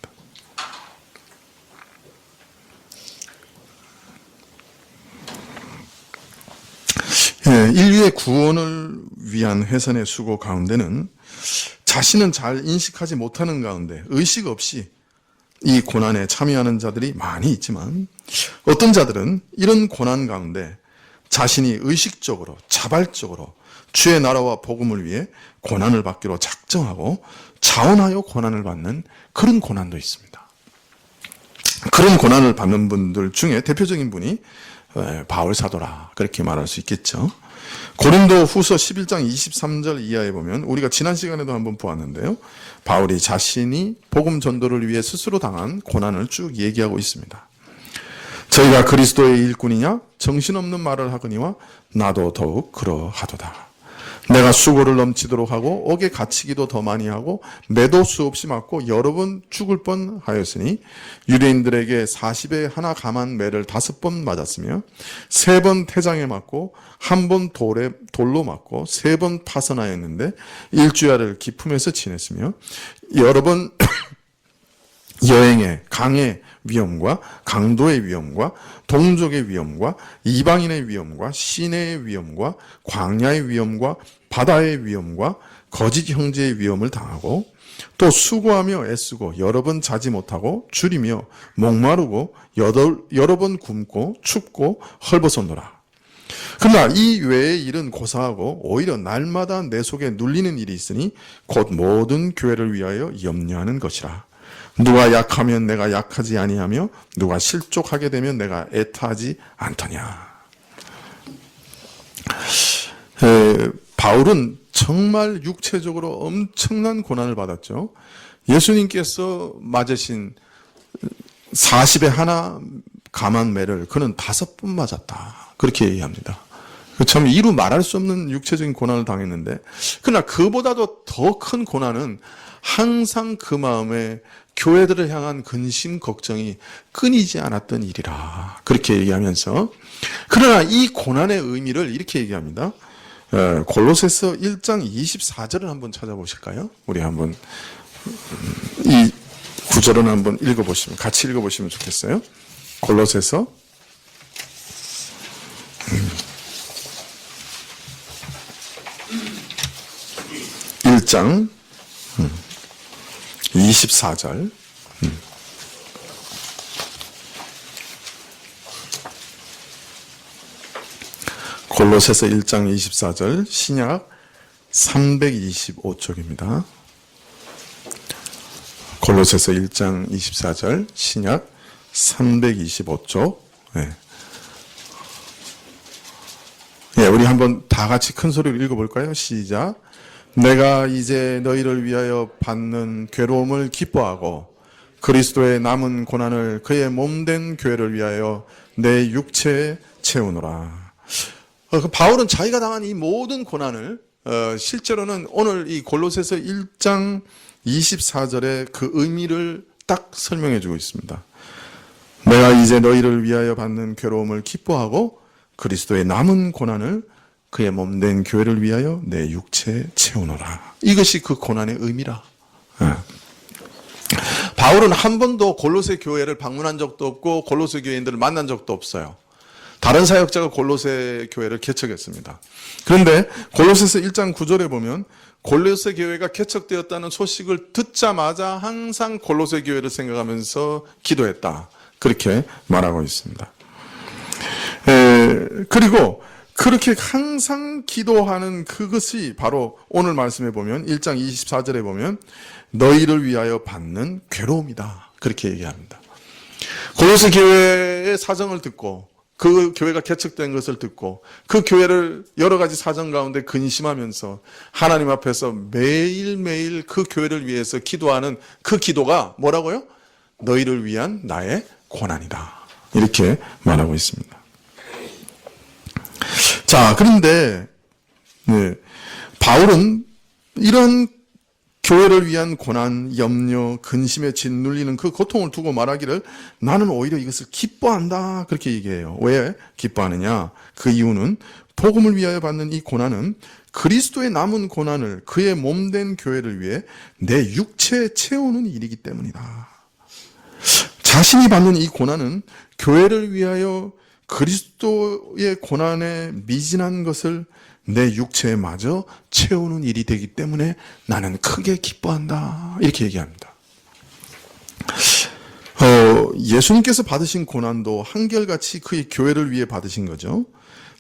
인류의 구원을 위한 해산의 수고 가운데는 자신은 잘 인식하지 못하는 가운데 의식 없이 이 고난에 참여하는 자들이 많이 있지만 어떤 자들은 이런 고난 가운데 자신이 의식적으로 자발적으로 주의 나라와 복음을 위해 고난을 받기로 작정하고 자원하여 고난을 받는 그런 고난도 있습니다. 그런 고난을 받는 분들 중에 대표적인 분이 바울 사도라 그렇게 말할 수 있겠죠. 고린도 후서 11장 23절 이하에 보면 우리가 지난 시간에도 한번 보았는데요. 바울이 자신이 복음 전도를 위해 스스로 당한 고난을 쭉 얘기하고 있습니다. 저희가 그리스도의 일꾼이냐 정신없는 말을 하거니와 나도 더욱 그러하도다. 내가 수고를 넘치도록 하고 옥에 갇히기도 더 많이 하고 매도 수없이 맞고 여러 번 죽을 뻔하였으니 유대인들에게 40에 하나 감한 매를 5번 맞았으며 3번 태장에 맞고 1번 돌로 맞고 3번 파선하였는데 일주야를 기품에서 지냈으며 여러 번 여행의 강의 위험과 강도의 위험과 동족의 위험과 이방인의 위험과 시내의 위험과 광야의 위험과 바다의 위험과 거짓 형제의 위험을 당하고 또 수고하며 애쓰고 여러 번 자지 못하고 줄이며 목마르고 여러 번 굶고 춥고 헐벗었노라. 그러나 이 외의 일은 고사하고 오히려 날마다 내 속에 눌리는 일이 있으니 곧 모든 교회를 위하여 염려하는 것이라. 누가 약하면 내가 약하지 아니하며 누가 실족하게 되면 내가 애타하지 않더냐. 바울은 정말 육체적으로 엄청난 고난을 받았죠. 예수님께서 맞으신 40에 하나 감한 매를 그는 5번 맞았다. 그렇게 얘기합니다. 참 이루 말할 수 없는 육체적인 고난을 당했는데, 그러나 그보다도 더 큰 고난은 항상 그 마음에 교회들을 향한 근심 걱정이 끊이지 않았던 일이라. 그렇게 얘기하면서, 그러나 이 고난의 의미를 이렇게 얘기합니다. 골로새서 1장 24절을 한번 찾아보실까요? 우리 한번 이 구절은 한번 읽어보시면, 같이 읽어보시면 좋겠어요. 골로새서 1장 24절. 골로새서 1장 24절, 신약 325쪽입니다. 골로새서 1장 24절, 신약 325쪽. 네. 예, 우리 한번 다 같이 큰 소리로 읽어볼까요? 시작. 내가 이제 너희를 위하여 받는 괴로움을 기뻐하고 그리스도의 남은 고난을 그의 몸된 교회를 위하여 내 육체에 채우노라. 바울은 자기가 당한 이 모든 고난을 실제로는 오늘 이 골로새서 1장 24절의 그 의미를 딱 설명해 주고 있습니다. 내가 이제 너희를 위하여 받는 괴로움을 기뻐하고 그리스도의 남은 고난을 그의 몸된 교회를 위하여 내 육체에 채우노라. 이것이 그 고난의 의미라. 바울은 한 번도 골로새 교회를 방문한 적도 없고 골로새 교회인들을 만난 적도 없어요. 다른 사역자가 골로새 교회를 개척했습니다. 그런데 골로새서 1장 9절에 보면 골로새 교회가 개척되었다는 소식을 듣자마자 항상 골로새 교회를 생각하면서 기도했다. 그렇게 말하고 있습니다. 그리고 그렇게 항상 기도하는 그것이 바로 오늘 말씀에 보면 1장 24절에 보면 너희를 위하여 받는 괴로움이다. 그렇게 얘기합니다. 골로새 교회의 사정을 듣고 그 교회가 개척된 것을 듣고 그 교회를 여러 가지 사정 가운데 근심하면서 하나님 앞에서 매일매일 그 교회를 위해서 기도하는 그 기도가 뭐라고요? 너희를 위한 나의 고난이다. 이렇게 말하고 있습니다. 자, 그런데 바울은 이런 교회를 위한 고난, 염려, 근심에 짓눌리는 그 고통을 두고 말하기를 나는 오히려 이것을 기뻐한다. 그렇게 얘기해요. 왜 기뻐하느냐? 그 이유는 복음을 위하여 받는 이 고난은 그리스도의 남은 고난을 그의 몸된 교회를 위해 내 육체에 채우는 일이기 때문이다. 자신이 받는 이 고난은 교회를 위하여 그리스도의 고난에 미진한 것을 내 육체에 마저 채우는 일이 되기 때문에 나는 크게 기뻐한다. 이렇게 얘기합니다. 예수님께서 받으신 고난도 한결같이 그의 교회를 위해 받으신 거죠.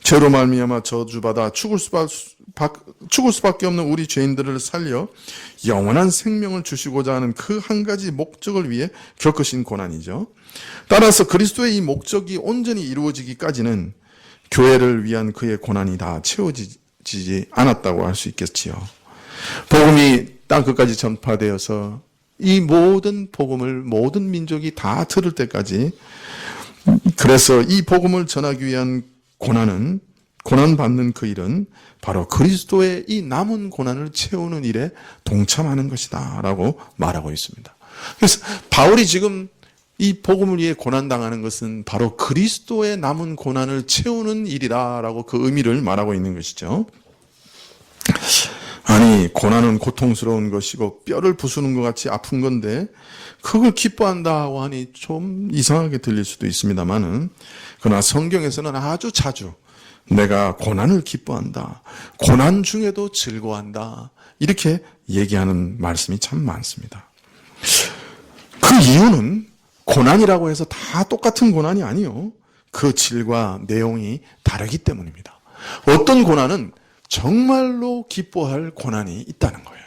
죄로 말미암아 저주받아 죽을 수밖에 없는 우리 죄인들을 살려 영원한 생명을 주시고자 하는 그 한 가지 목적을 위해 겪으신 고난이죠. 따라서 그리스도의 이 목적이 온전히 이루어지기까지는 교회를 위한 그의 고난이 다 채워지지 않았다고 할 수 있겠지요. 복음이 땅끝까지 전파되어서 이 모든 복음을 모든 민족이 다 들을 때까지, 그래서 이 복음을 전하기 위한 고난받는 그 일은 바로 그리스도의 이 남은 고난을 채우는 일에 동참하는 것이다 라고 말하고 있습니다. 그래서 바울이 지금 이 복음을 위해 고난당하는 것은 바로 그리스도의 남은 고난을 채우는 일이라고 그 의미를 말하고 있는 것이죠. 아니, 고난은 고통스러운 것이고 뼈를 부수는 것 같이 아픈 건데 그걸 기뻐한다고 하니 좀 이상하게 들릴 수도 있습니다만은, 그러나 성경에서는 아주 자주 내가 고난을 기뻐한다, 고난 중에도 즐거워한다, 이렇게 얘기하는 말씀이 참 많습니다. 그 이유는 고난이라고 해서 다 똑같은 고난이 아니요, 그 질과 내용이 다르기 때문입니다. 어떤 고난은 정말로 기뻐할 고난이 있다는 거예요.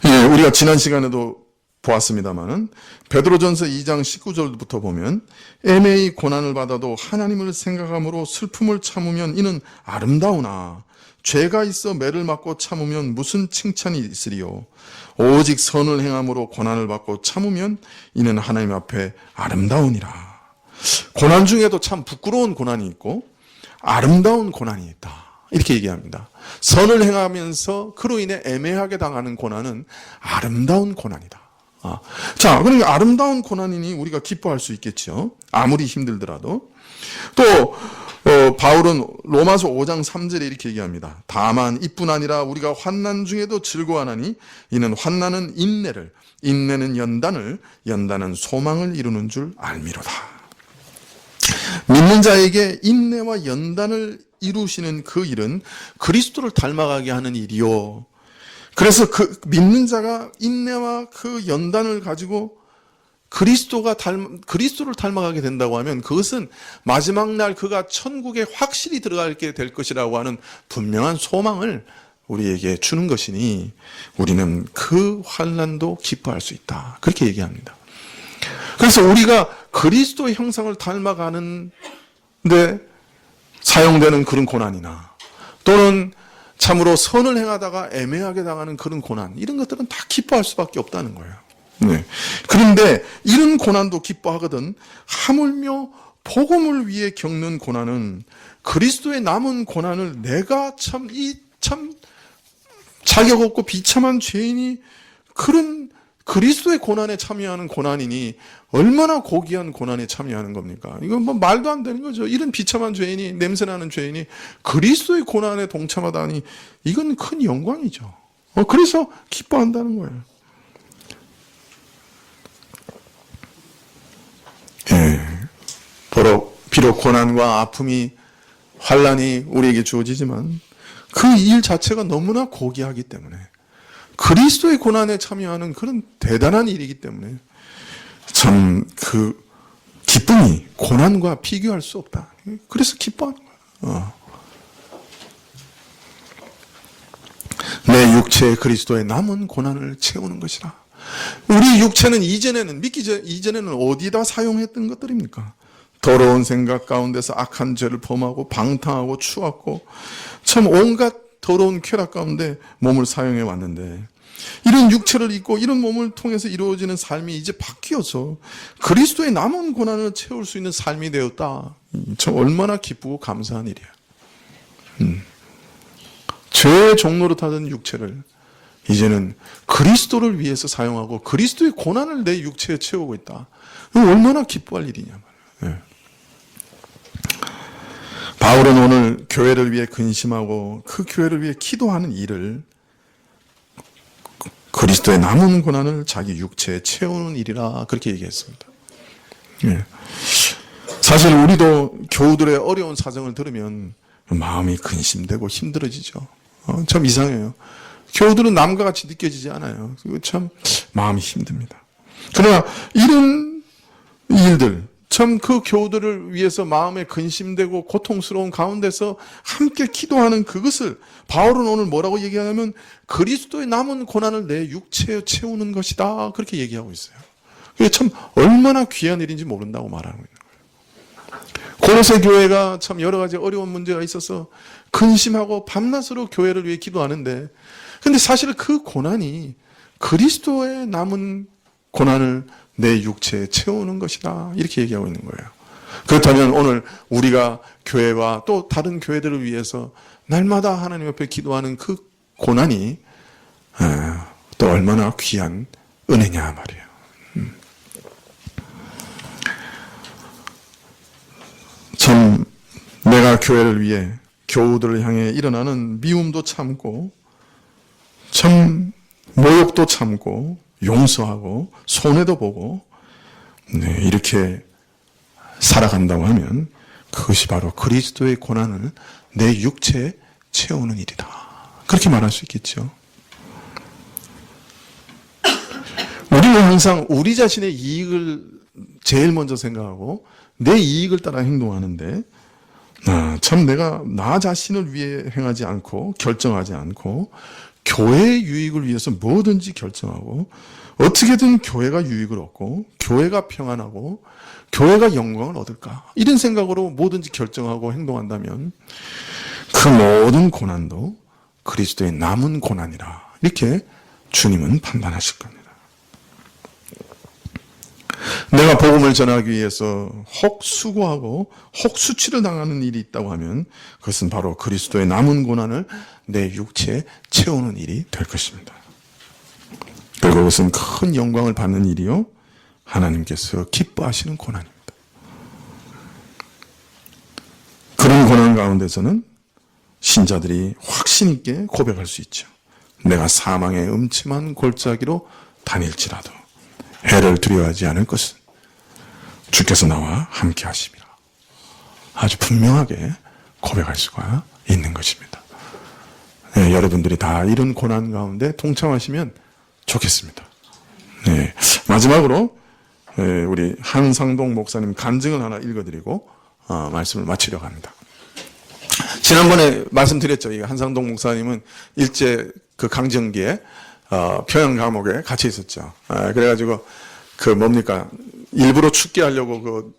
예, 우리가 지난 시간에도 보았습니다마는 베드로전서 2장 19절부터 보면 애매히 고난을 받아도 하나님을 생각함으로 슬픔을 참으면 이는 아름다우나 죄가 있어 매를 맞고 참으면 무슨 칭찬이 있으리요. 오직 선을 행함으로 고난을 받고 참으면 이는 하나님 앞에 아름다우니라. 고난 중에도 참 부끄러운 고난이 있고 아름다운 고난이 있다. 이렇게 얘기합니다. 선을 행하면서 그로 인해 애매하게 당하는 고난은 아름다운 고난이다. 자, 그러니까 아름다운 고난이니 우리가 기뻐할 수 있겠죠. 아무리 힘들더라도. 또 바울은 로마서 5장 3절에 이렇게 얘기합니다. 다만 이뿐 아니라 우리가 환난 중에도 즐거워하나니 이는 환난은 인내를, 인내는 연단을, 연단은 소망을 이루는 줄 알미로다. 믿는 자에게 인내와 연단을 이루시는 그 일은 그리스도를 닮아가게 하는 일이요. 그래서 그 믿는 자가 인내와 그 연단을 가지고 그리스도를 닮아가게 된다고 하면 그것은 마지막 날 그가 천국에 확실히 들어가게 될 것이라고 하는 분명한 소망을 우리에게 주는 것이니 우리는 그 환난도 기뻐할 수 있다. 그렇게 얘기합니다. 그래서 우리가 그리스도의 형상을 닮아가는데 사용되는 그런 고난이나 또는 참으로 선을 행하다가 애매하게 당하는 그런 고난, 이런 것들은 다 기뻐할 수밖에 없다는 거예요. 네. 그런데 이런 고난도 기뻐하거든 하물며 복음을 위해 겪는 고난은 그리스도의 남은 고난을 내가 참 자격 없고 비참한 죄인이 그런 그리스도의 고난에 참여하는 고난이니 얼마나 고귀한 고난에 참여하는 겁니까? 이건 뭐 말도 안 되는 거죠. 이런 비참한 죄인이, 냄새나는 죄인이 그리스도의 고난에 동참하다니 이건 큰 영광이죠. 그래서 기뻐한다는 거예요. 비록 고난과 아픔이 환난이 우리에게 주어지지만 그 일 자체가 너무나 고귀하기 때문에 그리스도의 고난에 참여하는 그런 대단한 일이기 때문에 참 그 기쁨이 고난과 비교할 수 없다. 그래서 기뻐하는 거야. 내 육체에 그리스도의 남은 고난을 채우는 것이라. 우리 육체는 이전에는 어디다 사용했던 것들입니까? 더러운 생각 가운데서 악한 죄를 범하고 방탕하고 추악고 참 온갖 더러운 쾌락 가운데 몸을 사용해 왔는데 이런 육체를 입고 이런 몸을 통해서 이루어지는 삶이 이제 바뀌어서 그리스도의 남은 고난을 채울 수 있는 삶이 되었다. 참 얼마나 기쁘고 감사한 일이야. 죄의 종로로 타던 육체를 이제는 그리스도를 위해서 사용하고 그리스도의 고난을 내 육체에 채우고 있다. 얼마나 기뻐할 일이냐 말이야. 바울은 오늘 교회를 위해 근심하고 그 교회를 위해 기도하는 일을 그리스도의 남은 고난을 자기 육체에 채우는 일이라 그렇게 얘기했습니다. 사실 우리도 교우들의 어려운 사정을 들으면 마음이 근심되고 힘들어지죠. 참 이상해요. 교우들은 남과 같이 느껴지지 않아요. 참 마음이 힘듭니다. 그러나 이런 일들, 참 그 교우들을 위해서 마음에 근심되고 고통스러운 가운데서 함께 기도하는 그것을 바울은 오늘 뭐라고 얘기하냐면 그리스도의 남은 고난을 내 육체에 채우는 것이다. 그렇게 얘기하고 있어요. 그게 참 얼마나 귀한 일인지 모른다고 말하고 있는 거예요. 고로새 교회가 참 여러 가지 어려운 문제가 있어서 근심하고 밤낮으로 교회를 위해 기도하는데 근데 사실 그 고난이 그리스도의 남은 고난을 내 육체에 채우는 것이다. 이렇게 얘기하고 있는 거예요. 그렇다면 오늘 우리가 교회와 또 다른 교회들을 위해서 날마다 하나님 앞에 기도하는 그 고난이 또 얼마나 귀한 은혜냐 말이에요. 참 내가 교회를 위해 교우들을 향해 일어나는 미움도 참고 참 모욕도 참고 용서하고 손해도 보고 이렇게 살아간다고 하면 그것이 바로 그리스도의 고난을 내 육체에 채우는 일이다. 그렇게 말할 수 있겠죠. 우리는 항상 우리 자신의 이익을 제일 먼저 생각하고 내 이익을 따라 행동하는데 참 내가 나 자신을 위해 행하지 않고 결정하지 않고 교회의 유익을 위해서 뭐든지 결정하고 어떻게든 교회가 유익을 얻고 교회가 평안하고 교회가 영광을 얻을까 이런 생각으로 뭐든지 결정하고 행동한다면 그 모든 고난도 그리스도의 남은 고난이라 이렇게 주님은 판단하실 겁니다. 내가 복음을 전하기 위해서 혹 수고하고 혹 수치를 당하는 일이 있다고 하면 그것은 바로 그리스도의 남은 고난을 내 육체에 채우는 일이 될 것입니다. 그리고 그것은 큰 영광을 받는 일이요 하나님께서 기뻐하시는 고난입니다. 그런 고난 가운데서는 신자들이 확신 있게 고백할 수 있죠. 내가 사망의 음침한 골짜기로 다닐지라도 해를 두려워하지 않을 것은 주께서 나와 함께 하심이라. 아주 분명하게 고백할 수가 있는 것입니다. 네, 여러분들이 다 이런 고난 가운데 동참하시면 좋겠습니다. 네, 마지막으로 우리 한상동 목사님 간증을 하나 읽어드리고 말씀을 마치려고 합니다. 지난번에 말씀드렸죠. 이 한상동 목사님은 일제 그 강점기에 평양 감옥에 갇혀 있었죠. 그래가지고 그 뭡니까 일부러 춥게 하려고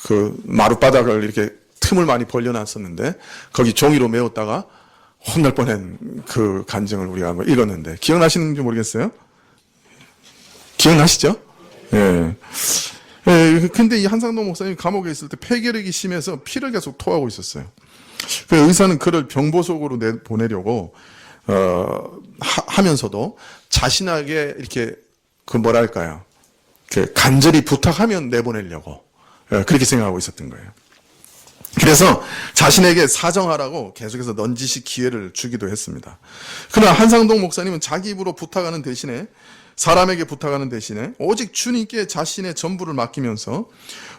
그 마룻바닥을 이렇게 틈을 많이 벌려놨었는데 거기 종이로 메웠다가 혼날 뻔한 그 간증을 우리가 한번 읽었는데 기억나시는지 모르겠어요? 기억나시죠? 예. 근데 이 한상동 목사님 감옥에 있을 때 폐결핵이 심해서 피를 계속 토하고 있었어요. 그 의사는 그를 병보석으로 보내려고 하면서도 자신에게 이렇게 그 뭐랄까요? 그 간절히 부탁하면 내보내려고 그렇게 생각하고 있었던 거예요. 그래서 자신에게 사정하라고 계속해서 넌지시 기회를 주기도 했습니다. 그러나 한상동 목사님은 자기 입으로 부탁하는 대신에 사람에게 부탁하는 대신에 오직 주님께 자신의 전부를 맡기면서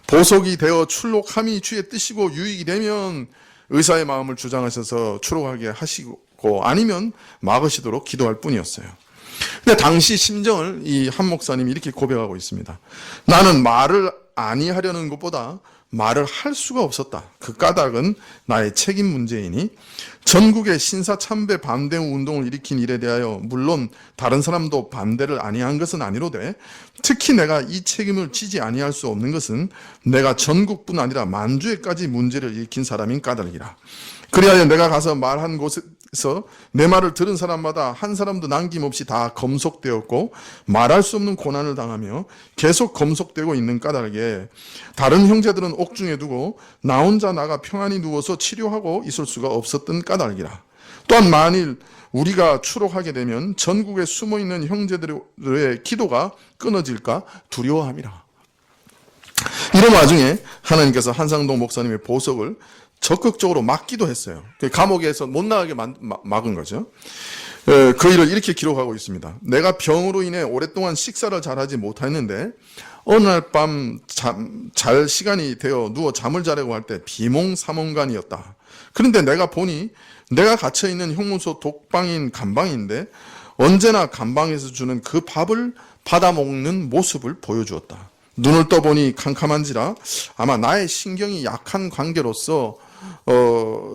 보석이 되어 출록함이 주의 뜻이고 유익이 되면 의사의 마음을 주장하셔서 출록하게 하시고 아니면 막으시도록 기도할 뿐이었어요. 근데 당시 심정을 이 한 목사님이 이렇게 고백하고 있습니다. 나는 말을 아니하려는 것보다 말을 할 수가 없었다. 그 까닭은 나의 책임 문제이니 전국의 신사참배 반대 운동을 일으킨 일에 대하여 물론 다른 사람도 반대를 아니한 것은 아니로되 특히 내가 이 책임을 지지 아니할 수 없는 것은 내가 전국뿐 아니라 만주에까지 문제를 일으킨 사람인 까닭이라. 그리하여 내가 가서 말한 곳에서 내 말을 들은 사람마다 한 사람도 남김없이 다 검속되었고 말할 수 없는 고난을 당하며 계속 검속되고 있는 까닭에 다른 형제들은 옥중에 두고 나 혼자 나가 평안히 누워서 치료하고 있을 수가 없었던 까닭이라. 또한 만일 우리가 추록하게 되면 전국에 숨어있는 형제들의 기도가 끊어질까 두려워함이라. 이런 와중에 하나님께서 한상동 목사님의 보석을 적극적으로 막기도 했어요. 감옥에서 못 나가게 막은 거죠. 그 일을 이렇게 기록하고 있습니다. 내가 병으로 인해 오랫동안 식사를 잘하지 못했는데 어느 날 밤 잘 시간이 되어 누워 잠을 자려고 할 때 비몽사몽간이었다. 그런데 내가 보니 내가 갇혀있는 형무소 독방인 감방인데 언제나 감방에서 주는 그 밥을 받아먹는 모습을 보여주었다. 눈을 떠보니 캄캄한지라 아마 나의 신경이 약한 관계로서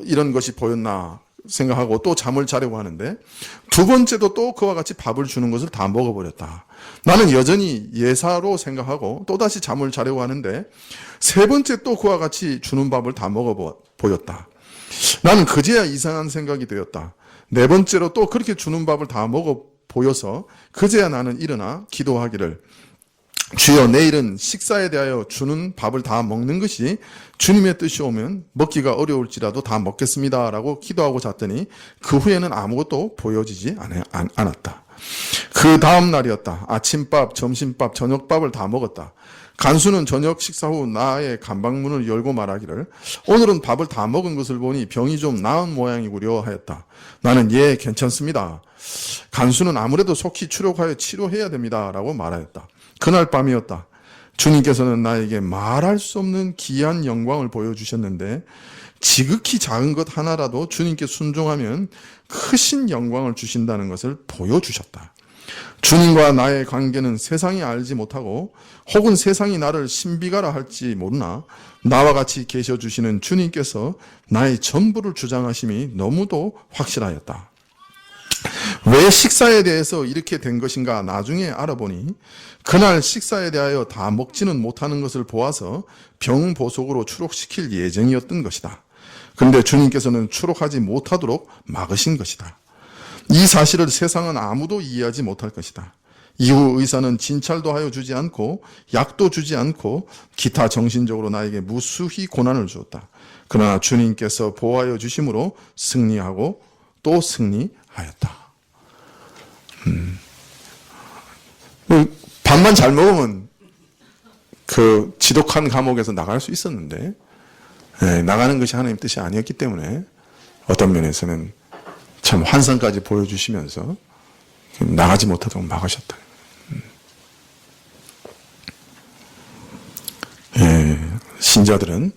이런 것이 보였나 생각하고 또 잠을 자려고 하는데 두 번째도 또 그와 같이 밥을 주는 것을 다 먹어버렸다. 나는 여전히 예사로 생각하고 또다시 잠을 자려고 하는데 세 번째 또 그와 같이 주는 밥을 다 먹어보였다. 나는 그제야 이상한 생각이 되었다. 네 번째로 또 그렇게 주는 밥을 다 먹어보여서 그제야 나는 일어나 기도하기를 주여 내일은 식사에 대하여 주는 밥을 다 먹는 것이 주님의 뜻이 오면 먹기가 어려울지라도 다 먹겠습니다 라고 기도하고 잤더니 그 후에는 아무것도 보여지지 않았다. 그 다음 날이었다. 아침밥, 점심밥, 저녁밥을 다 먹었다. 간수는 저녁 식사 후 나의 감방문을 열고 말하기를 오늘은 밥을 다 먹은 것을 보니 병이 좀 나은 모양이구려 하였다. 나는 예 괜찮습니다. 간수는 아무래도 속히 추록하여 치료해야 됩니다 라고 말하였다. 그날 밤이었다. 주님께서는 나에게 말할 수 없는 귀한 영광을 보여주셨는데 지극히 작은 것 하나라도 주님께 순종하면 크신 영광을 주신다는 것을 보여주셨다. 주님과 나의 관계는 세상이 알지 못하고 혹은 세상이 나를 신비가라 할지 모르나 나와 같이 계셔주시는 주님께서 나의 전부를 주장하심이 너무도 확실하였다. 왜 식사에 대해서 이렇게 된 것인가 나중에 알아보니 그날 식사에 대하여 다 먹지는 못하는 것을 보아서 병보속으로 추록시킬 예정이었던 것이다. 그런데 주님께서는 추록하지 못하도록 막으신 것이다. 이 사실을 세상은 아무도 이해하지 못할 것이다. 이후 의사는 진찰도 하여 주지 않고 약도 주지 않고 기타 정신적으로 나에게 무수히 고난을 주었다. 그러나 주님께서 보호하여 주심으로 승리하고 또 승리하였다. 밥만 잘 먹으면 그 지독한 감옥에서 나갈 수 있었는데 나가는 것이 하나님 뜻이 아니었기 때문에 어떤 면에서는 참 환상까지 보여주시면서 나가지 못하도록 막으셨다. 신자들은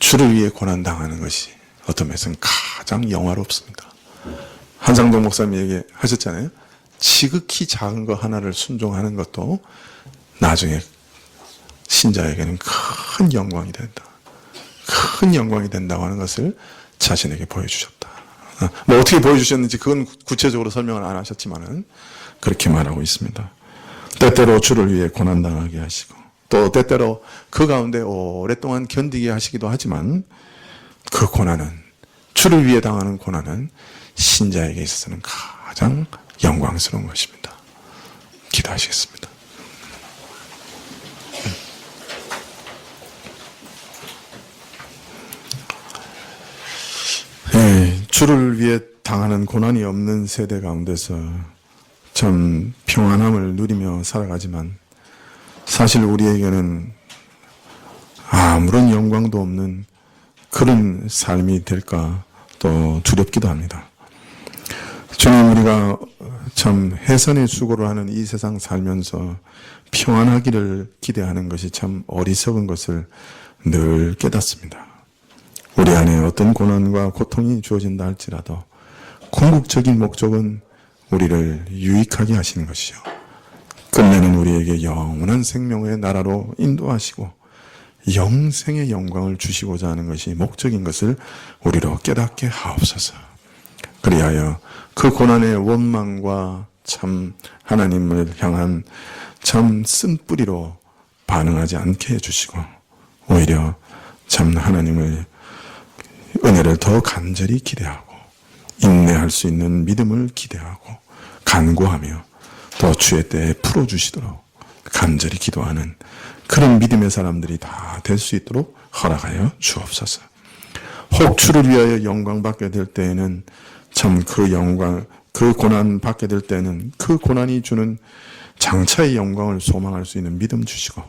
주를 위해 고난당하는 것이 어떤 면에서는 가장 영화롭습니다. 한상동 목사님이 얘기하셨잖아요. 지극히 작은 거 하나를 순종하는 것도 나중에 신자에게는 큰 영광이 된다. 큰 영광이 된다고 하는 것을 자신에게 보여주셨다. 뭐 어떻게 보여주셨는지 그건 구체적으로 설명을 안 하셨지만은 그렇게 말하고 있습니다. 때때로 주를 위해 고난당하게 하시고 또 때때로 그 가운데 오랫동안 견디게 하시기도 하지만 그 고난은 주를 위해 당하는 고난은 신자에게 있어서는 가장 영광스러운 것입니다. 기도하시겠습니다. 주를 위해 당하는 고난이 없는 세대 가운데서 참 평안함을 누리며 살아가지만 사실 우리에게는 아무런 영광도 없는 그런 삶이 될까 또 두렵기도 합니다. 주님, 우리가 참 해선의 수고를 하는 이 세상 살면서 평안하기를 기대하는 것이 참 어리석은 것을 늘 깨닫습니다. 우리 안에 어떤 고난과 고통이 주어진다 할지라도 궁극적인 목적은 우리를 유익하게 하시는 것이요. 끝내는 우리에게 영원한 생명의 나라로 인도하시고 영생의 영광을 주시고자 하는 것이 목적인 것을 우리로 깨닫게 하옵소서. 그리하여 그 고난의 원망과 참 하나님을 향한 참 쓴뿌리로 반응하지 않게 해주시고 오히려 참 하나님의 은혜를 더 간절히 기대하고 인내할 수 있는 믿음을 기대하고 간구하며 또 주의 때에 풀어주시도록 간절히 기도하는 그런 믿음의 사람들이 다 될 수 있도록 허락하여 주옵소서. 혹 주를 위하여 영광 받게 될 때에는 참 그 영광, 그 고난 받게 될 때는 그 고난이 주는 장차의 영광을 소망할 수 있는 믿음 주시고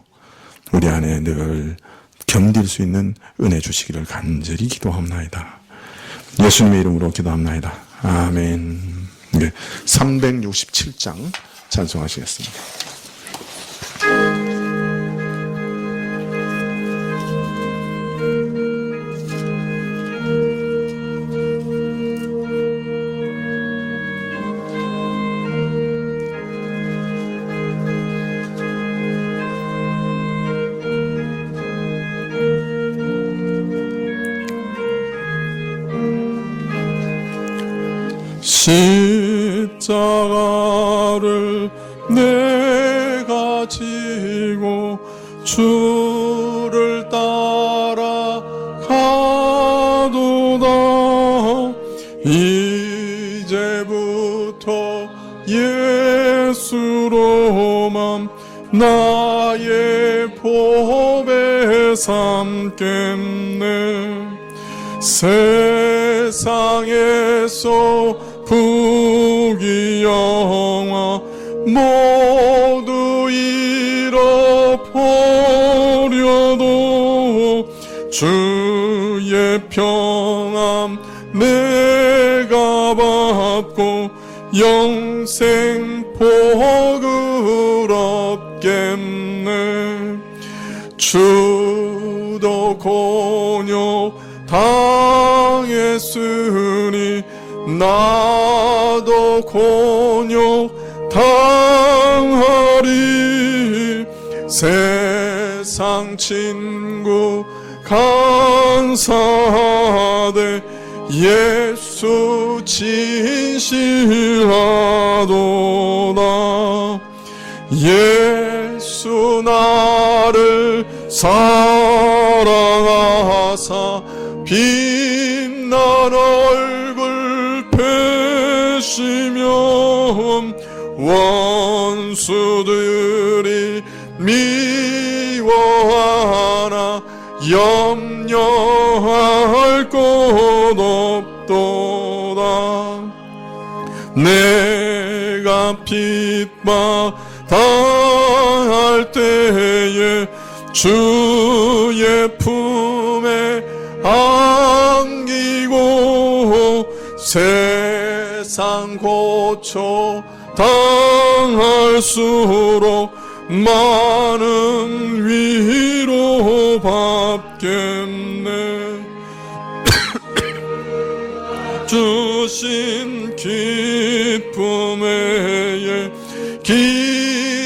우리 안에 늘 견딜 수 있는 은혜 주시기를 간절히 기도합나이다. 예수님의 이름으로 기도합나이다. 아멘. 367장 찬송하시겠습니다. 십자가를 내가 지고 주를 따라 가도다. 이제부터 예수로만 나의 보배 삼겠네. 세상에서 부귀영화 모두 잃어버려도 주의 평안 내가 받고 영생 복을 얻겠네. 주도 곤욕 당했으니 나도 곤욕 당하리. 세상 친구 감사하되 예수 진실하도다. 예수 나를 사랑하사 빛난 얼굴 펴시며 원수들이 미워하나 염려할 것 없도다. 내가 핍박당할 때에 주의 품에 안기고 세상 고초 당할수록 많은 위로 받겠네. 주신 기쁨에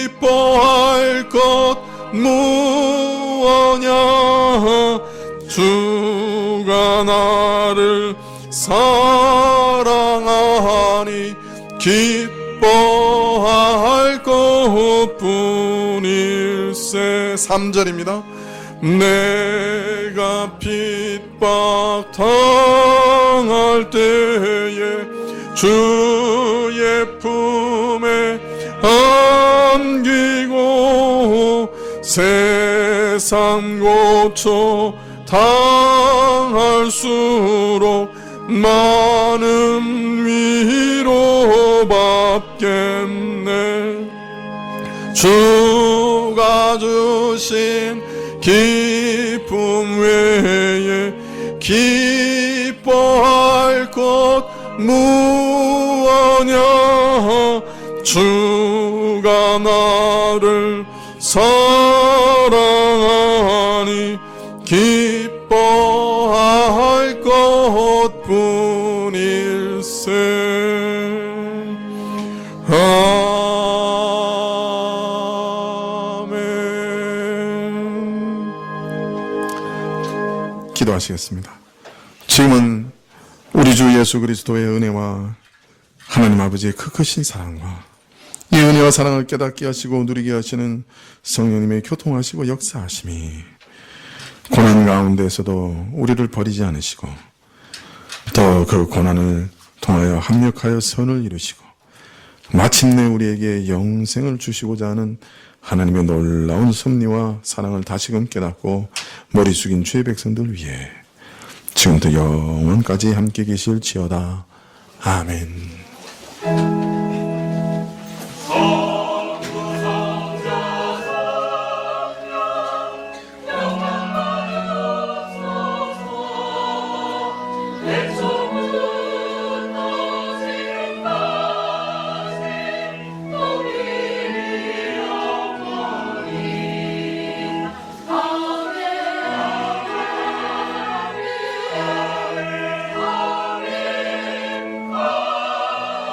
기뻐할 것 무엇냐. 주가 나를 사랑하니 기뻐할 것뿐일세. 3절입니다. 내가 핍박당할 때에 주의 품에 안기고 세상 고초 당할수록 많은 위로 받겠네. 주가 주신 기쁨 외에 기뻐할 것 무엇냐. 주가 나를 사랑하니 기뻐할 것뿐일세. 아멘. 기도하시겠습니다. 지금은 우리 주 예수 그리스도의 은혜와 하나님 아버지의 그 크신 사랑과 이 은혜와 사랑을 깨닫게 하시고 누리게 하시는 성령님의 교통하시고 역사하심이 고난 가운데에서도 우리를 버리지 않으시고 또 그 고난을 통하여 합력하여 선을 이루시고 마침내 우리에게 영생을 주시고자 하는 하나님의 놀라운 섭리와 사랑을 다시금 깨닫고 머리 숙인 주의 백성들 위해 지금부터 영원까지 함께 계실지어다. 아멘.